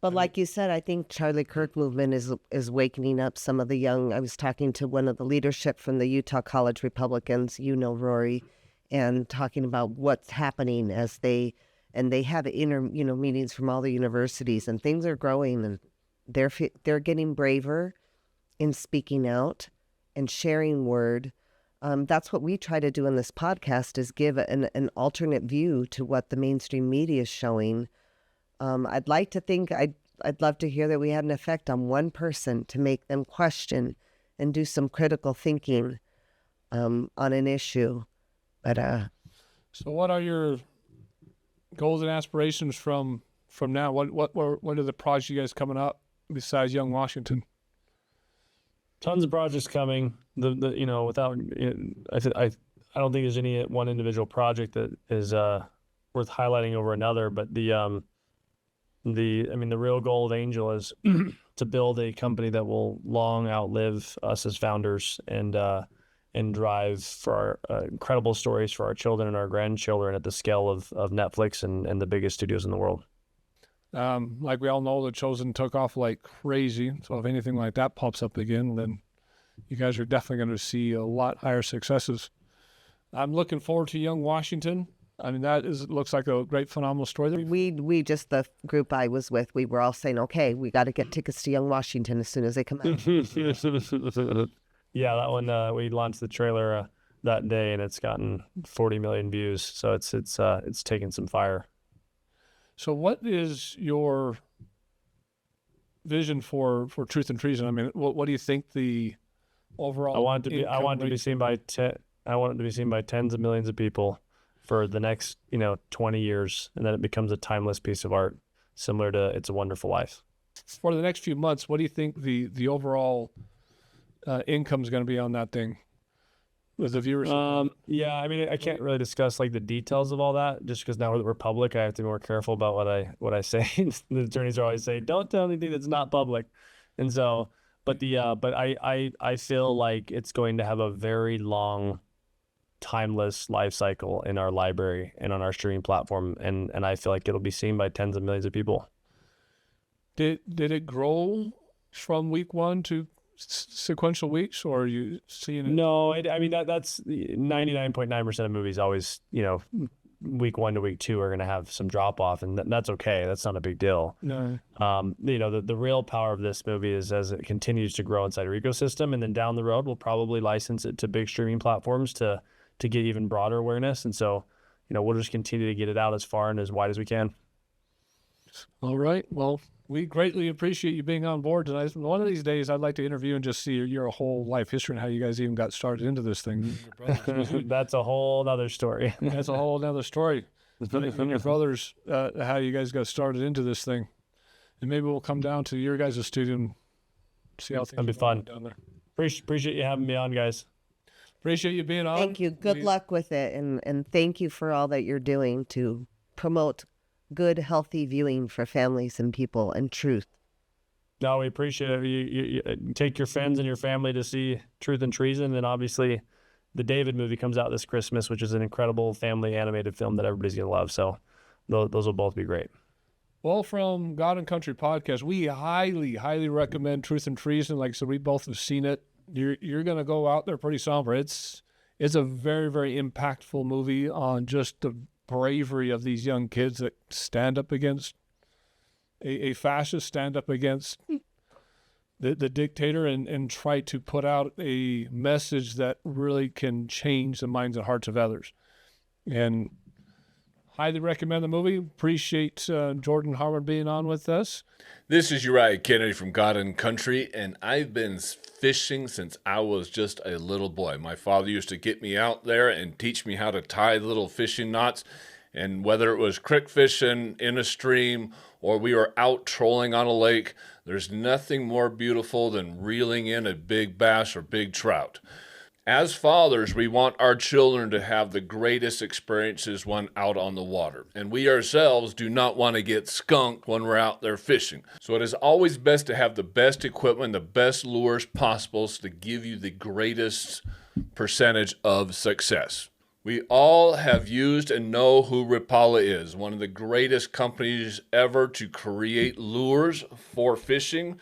But like you said, I think Charlie Kirk movement is wakening up some of the young. I was talking to one of the leadership from the Utah College Republicans, Rory, and talking about what's happening as they have meetings from all the universities, and things are growing, and they're getting braver in speaking out and sharing word. That's what we try to do in this podcast, is give an alternate view to what the mainstream media is showing. I'd like to think, I'd love to hear that we had an effect on one person to make them question and do some critical thinking on an issue. But so what are your goals and aspirations from now? What are the projects you guys coming up besides Young Washington? Tons of projects coming. Without I don't think there's any one individual project that is worth highlighting over another. But the real goal of Angel is to build a company that will long outlive us as founders, and drive for our incredible stories for our children and our grandchildren at the scale of Netflix and the biggest studios in the world. Like we all know, The Chosen took off like crazy. So if anything like that pops up again, then you guys are definitely going to see a lot higher successes. I'm looking forward to Young Washington. I mean, looks like a great, phenomenal story. we just, the group I was with, we were all saying, okay, we got to get tickets to Young Washington as soon as they come out. Yeah, that one, we launched the trailer that day, and it's gotten 40 million views. So it's taken some fire. So what is your vision for Truth and Treason? I mean, what do you think the overall? I want it to be seen by I want it to be seen by tens of millions of people for the next, 20 years, and then it becomes a timeless piece of art, similar to It's a Wonderful Life. For the next few months, what do you think the overall income is going to be on that thing with the viewership? Yeah, I mean, I can't really discuss like the details of all that, just because now that we're public, I have to be more careful about what I say. The attorneys are always saying, "Don't tell anything that's not public," and so, but I feel like it's going to have a very long, timeless life cycle in our library and on our streaming platform, and I feel like it'll be seen by tens of millions of people. Did it grow from week one to sequential weeks, or are you seeing it? No, I mean that's 99.9% of movies always, week 1 to week 2 are going to have some drop off, and that's okay. That's not a big deal. No. The real power of this movie is as it continues to grow inside our ecosystem, and then down the road we'll probably license it to big streaming platforms to get even broader awareness. And so, we'll just continue to get it out as far and as wide as we can. All right. Well, we greatly appreciate you being on board tonight. One of these days, I'd like to interview and just see your whole life history and how you guys even got started into this thing. That's a whole other story. That's a whole other story. From your brothers, how you guys got started into this thing. And maybe we'll come down to your guys' studio and see how things That'd be fun. down there. Appreciate you having me on, guys. Appreciate you being on. Thank you. Good luck with it. And thank you for all that you're doing to promote good, healthy viewing for families and people and truth. No, we appreciate it. You take your friends and your family to see Truth and Treason. And obviously the David movie comes out this Christmas, which is an incredible family animated film that everybody's going to love. So those will both be great. Well, from God and Country Podcast, we highly, highly recommend Truth and Treason. Like I said, we both have seen it. You're going to go out there pretty somber. It's a very, very impactful movie on just the bravery of these young kids that stand up against a fascist, stand up against the dictator and try to put out a message that really can change the minds and hearts of others. And highly recommend the movie. Appreciate Jordan Harmon being on with us. This is Uriah Kennedy from God and Country, and I've been fishing since I was just a little boy. My father used to get me out there and teach me how to tie little fishing knots, and whether it was creek fishing in a stream or we were out trolling on a lake, there's nothing more beautiful than reeling in a big bass or big trout. As fathers, we want our children to have the greatest experiences when out on the water. And we ourselves do not want to get skunked when we're out there fishing. So it is always best to have the best equipment, the best lures possible to give you the greatest percentage of success. We all have used and know who Rapala is, one of the greatest companies ever to create lures for fishing.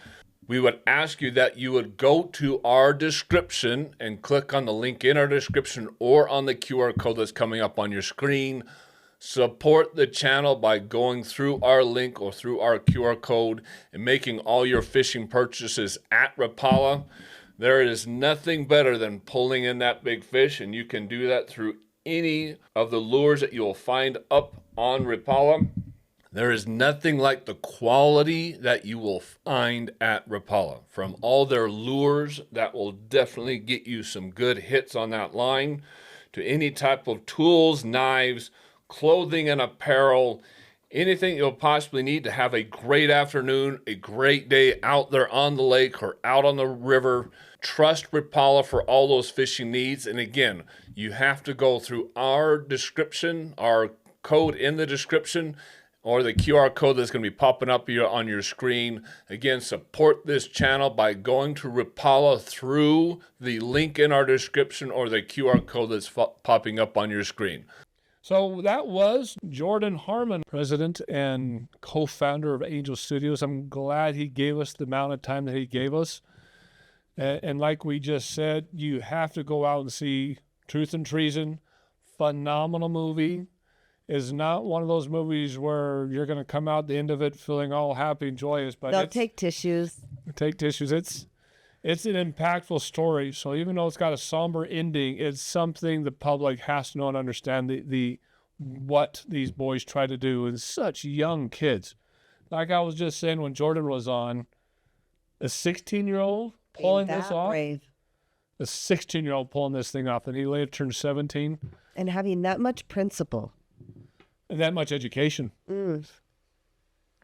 We would ask you that you would go to our description and click on the link in our description or on the QR code that's coming up on your screen. Support the channel by going through our link or through our QR code and making all your fishing purchases at Rapala. There is nothing better than pulling in that big fish, and you can do that through any of the lures that you'll find up on Rapala. There is nothing like the quality that you will find at Rapala. From all their lures that will definitely get you some good hits on that line, to any type of tools, knives, clothing and apparel, anything you'll possibly need to have a great afternoon, a great day out there on the lake or out on the river. Trust Rapala for all those fishing needs. And again, you have to go through our description, our code in the description, or the QR code that's going to be popping up here on your screen. Again, support this channel by going to Rapala through the link in our description or the QR code that's popping up on your screen. So that was Jordan Harmon, president and co-founder of Angel Studios. I'm glad he gave us the amount of time that he gave us. And like we just said, you have to go out and see Truth and Treason. Phenomenal movie. Is not one of those movies where you're going to come out the end of it feeling all happy and joyous. But They'll take tissues. Take tissues. It's an impactful story. So even though it's got a somber ending, it's something the public has to know and understand the what these boys try to do with such young kids. Like I was just saying when Jordan was on, a 16-year-old pulling this off. Brave. a 16-year-old pulling this thing off, and he later turned 17. And having that much principle. And that much education.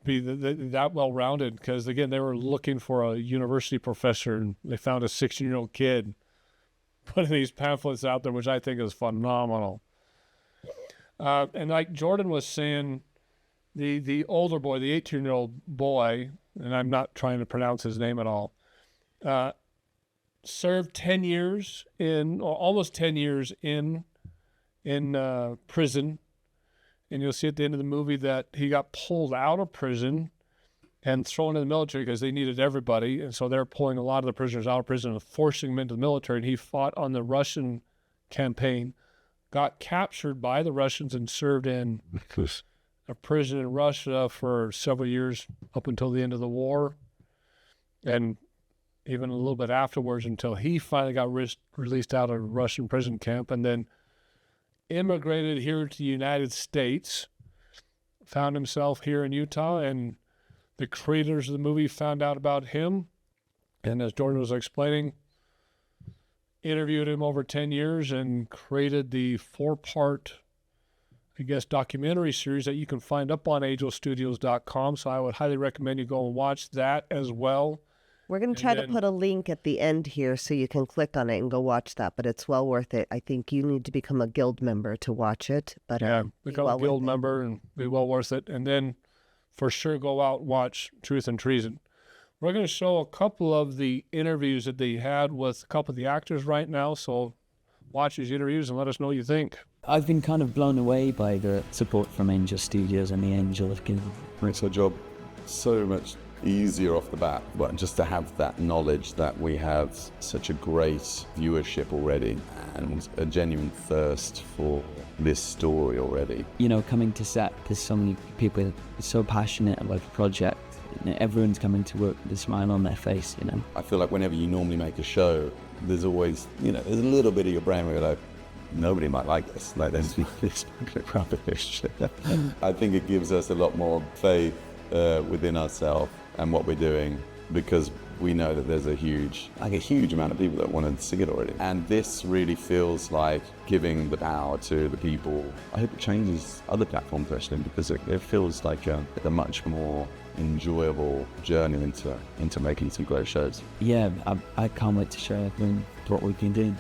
Be that well-rounded, because, again, they were looking for a university professor, and they found a 16-year-old kid putting these pamphlets out there, which I think is phenomenal. And like Jordan was saying, the older boy, the 18-year-old boy, and I'm not trying to pronounce his name at all, served 10 years or almost 10 years in prison. And you'll see at the end of the movie that he got pulled out of prison and thrown in the military because they needed everybody. And so they're pulling a lot of the prisoners out of prison and forcing them into the military. And he fought on the Russian campaign, got captured by the Russians, and served in a prison in Russia for several years up until the end of the war. And even a little bit afterwards, until he finally got released out of a Russian prison camp, and then immigrated here to the United States, found himself here in Utah, and the creators of the movie found out about him. And as Jordan was explaining, interviewed him over 10 years and created the 4-part, I guess, documentary series that you can find up on angelstudios.com. So I would highly recommend you go and watch that as well. We're going to try to put a link at the end here so you can click on it and go watch that, but it's well worth it. I think you need to become a guild member to watch it. But yeah, become a guild member and be well worth it. And then for sure go out and watch Truth and Treason. We're going to show a couple of the interviews that they had with a couple of the actors right now. So watch these interviews and let us know what you think. I've been kind of blown away by the support from Angel Studios and the Angel have given. Makes our job so much easier off the bat, but just to have that knowledge that we have such a great viewership already and a genuine thirst for this story already. You know, coming to set, there's so many people so passionate about the project. You know, everyone's coming to work with a smile on their face, you know. I feel like whenever you normally make a show, there's always, there's a little bit of your brain where you're like, nobody might like this. Like, there's this rubbish. I think it gives us a lot more faith within ourselves and what we're doing, because we know that there's a huge amount of people that want to see it already. And this really feels like giving the power to the people. I hope it changes other platforms actually, because it feels like a much more enjoyable journey into making some great shows. Yeah, I can't wait to show everyone what we can do.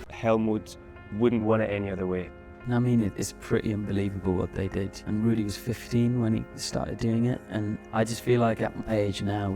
Helmut wouldn't want it any other way. I mean, it's pretty unbelievable what they did. And Rudy was 15 when he started doing it. And I just feel like at my age now,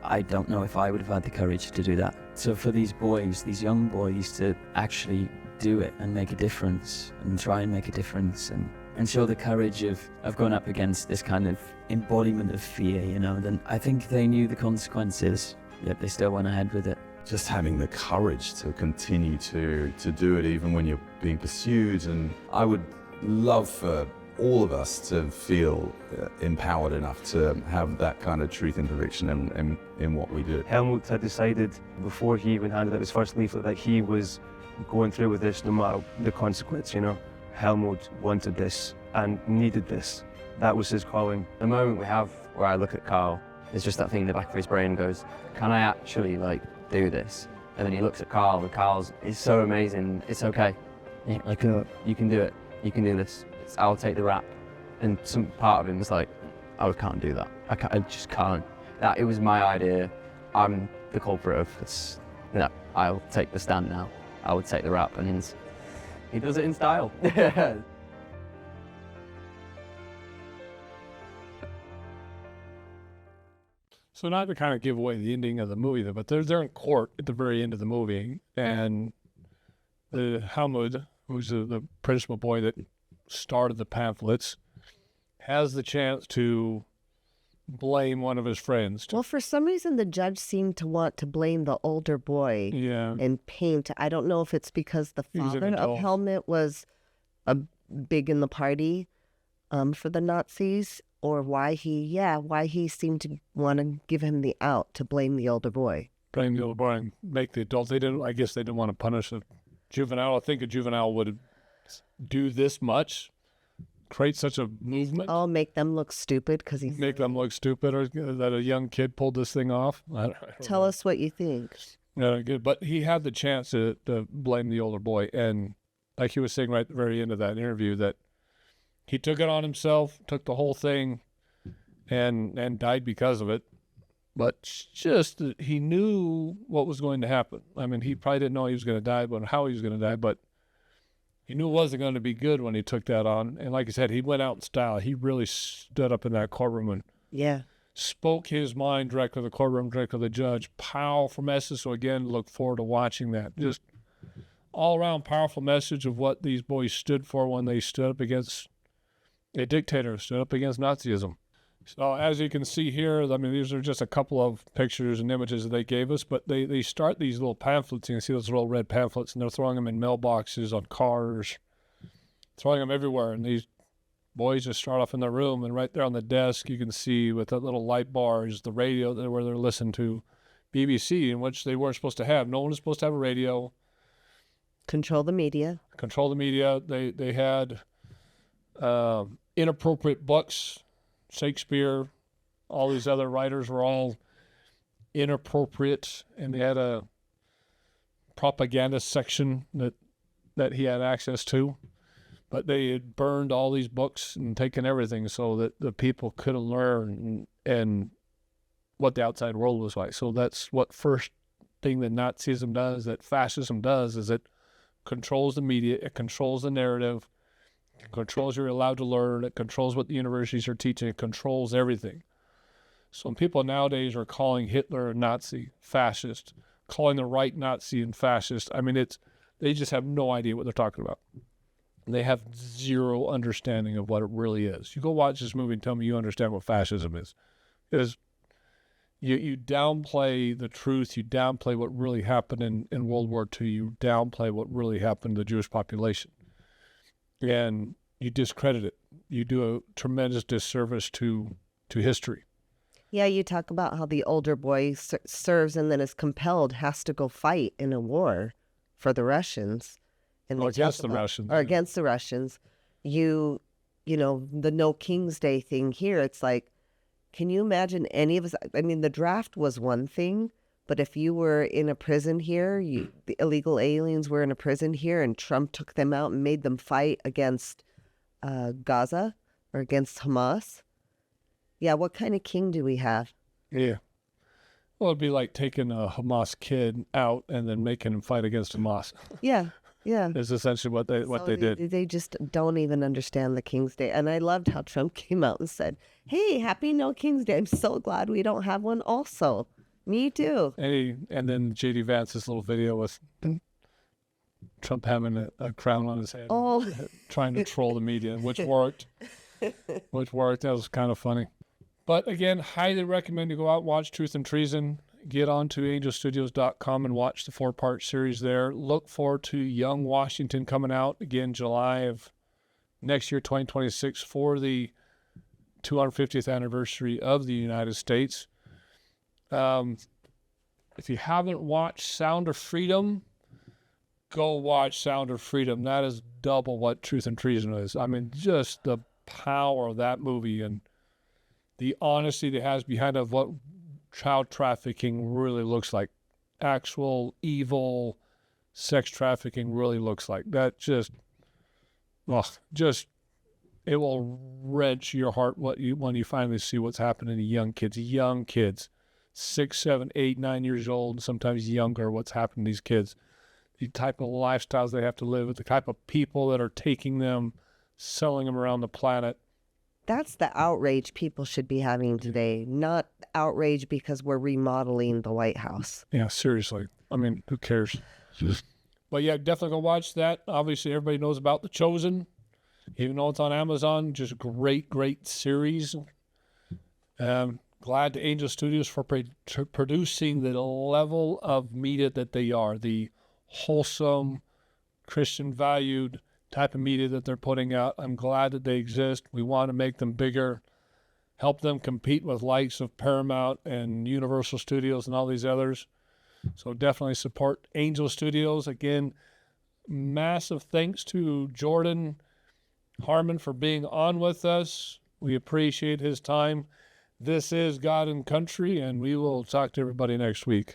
I don't know if I would have had the courage to do that. So for these boys, these young boys, to actually do it and make a difference and try and make a difference and show the courage of going up against this kind of embodiment of fear, then I think they knew the consequences, yet they still went ahead with it. Just having the courage to continue to do it even when you're being pursued. And I would love for all of us to feel empowered enough to have that kind of truth and conviction in what we do. Helmut had decided before he even handed out his first leaflet that he was going through with this no matter the consequence, Helmut wanted this and needed this. That was his calling. The moment we have where I look at Carl, it's just that thing in the back of his brain goes, can I actually do this? And then he looks at Carl, and Carl's is so amazing. It's okay. Yeah, you can do it. You can do this. I'll take the rap. And some part of him was like, I can't do that. I just can't. It was my idea. I'm the culprit of this. I'll take the stand now. I would take the rap, and he does it in style. So not to kind of give away the ending of the movie, but they're in court at the very end of the movie, and the Helmut, who's the principal boy that started the pamphlets, has the chance to blame one of his friends. Well, for some reason, the judge seemed to want to blame the older boy and paint. I don't know if it's because the father of Helmut was big in the party for the Nazis, or why he seemed to want to give him the out to blame the older boy. Blame the older boy and make the adult. I guess they didn't want to punish a juvenile. I think a juvenile would do this much, create such a movement. Oh, make them look stupid because them look stupid, or that a young kid pulled this thing off. I don't Tell know. us what you think. Yeah, good. But he had the chance to blame the older boy. And like he was saying right at the very end of that interview, that he took it on himself, took the whole thing, and died because of it. But just that he knew what was going to happen. I mean, he probably didn't know he was going to die, but how he was going to die, but he knew it wasn't going to be good when he took that on. And like I said, he went out in style. He really stood up in that courtroom and spoke his mind directly to the courtroom, directly to the judge. Powerful message. So again, look forward to watching that. Just all around powerful message of what these boys stood for when they stood up against a dictator, stood up against Nazism. So as you can see here, I mean, these are just a couple of pictures and images that they gave us, but they start these little pamphlets. You can see those little red pamphlets, and they're throwing them in mailboxes, on cars, throwing them everywhere. And these boys just start off in their room, and right there on the desk, you can see with that little light bar is the radio where they're listening to BBC, in which they weren't supposed to have. No one was supposed to have a radio. Control the media. Control the media. They had inappropriate books. Shakespeare, all these other writers were all inappropriate, and they had a propaganda section that he had access to. But they had burned all these books and taken everything so that the people couldn't learn and what the outside world was like. So that's what first thing that Nazism does, that fascism does, is it controls the media, it controls the narrative, it controls you're allowed to learn, it controls what the universities are teaching, it controls everything. So people nowadays are calling Hitler a Nazi, fascist, calling the right Nazi and fascist. I mean, they just have no idea what they're talking about. They have zero understanding of what it really is. You go watch this movie and tell me you understand what fascism is. Because you downplay the truth, you downplay what really happened in World War II, you downplay what really happened to the Jewish population. And you discredit it. You do a tremendous disservice to history. Yeah, you talk about how the older boy serves and then is compelled, has to go fight in a war for the Russians. And or against the Russians. Or against the Russians. You know, the No King's Day thing here, it's like, can you imagine any of us? I mean, the draft was one thing, but if you were in a prison here, the illegal aliens were in a prison here, and Trump took them out and made them fight against Gaza or against Hamas. Yeah, what kind of king do we have? Yeah. Well, it'd be like taking a Hamas kid out and then making him fight against Hamas. Yeah, yeah. Is essentially what they did. They just don't even understand the King's Day. And I loved how Trump came out and said, hey, happy No King's Day. I'm so glad we don't have one also. Me too. And then J.D. Vance's little video with Trump having a crown on his head, trying to troll the media, which worked. That was kind of funny. But again, highly recommend you go out and watch Truth and Treason. Get on to angelstudios.com and watch the 4-part series there. Look forward to Young Washington coming out again July of next year, 2026, for the 250th anniversary of the United States. If you haven't watched Sound of Freedom, go watch Sound of Freedom. That is double what Truth and Treason is. I mean, just the power of that movie and the honesty that has behind of what child trafficking really looks like. Actual evil sex trafficking really looks like. That it will wrench your heart when you finally see what's happening to young kids, 6, 7, 8, 9 years old, sometimes younger, what's happening to these kids, the type of lifestyles they have to live with, the type of people that are taking them, selling them around the planet. That's the outrage people should be having today, not outrage because we're remodeling the White House. Yeah, seriously. I mean, who cares? But yeah, definitely go watch that. Obviously, everybody knows about The Chosen. Even though it's on Amazon, just great series. Glad to Angel Studios for producing the level of media that they are, the wholesome, Christian-valued type of media that they're putting out. I'm glad that they exist. We want to make them bigger, help them compete with likes of Paramount and Universal Studios and all these others. So definitely support Angel Studios. Again, massive thanks to Jordan Harmon for being on with us. We appreciate his time. This is God and Country, and we will talk to everybody next week.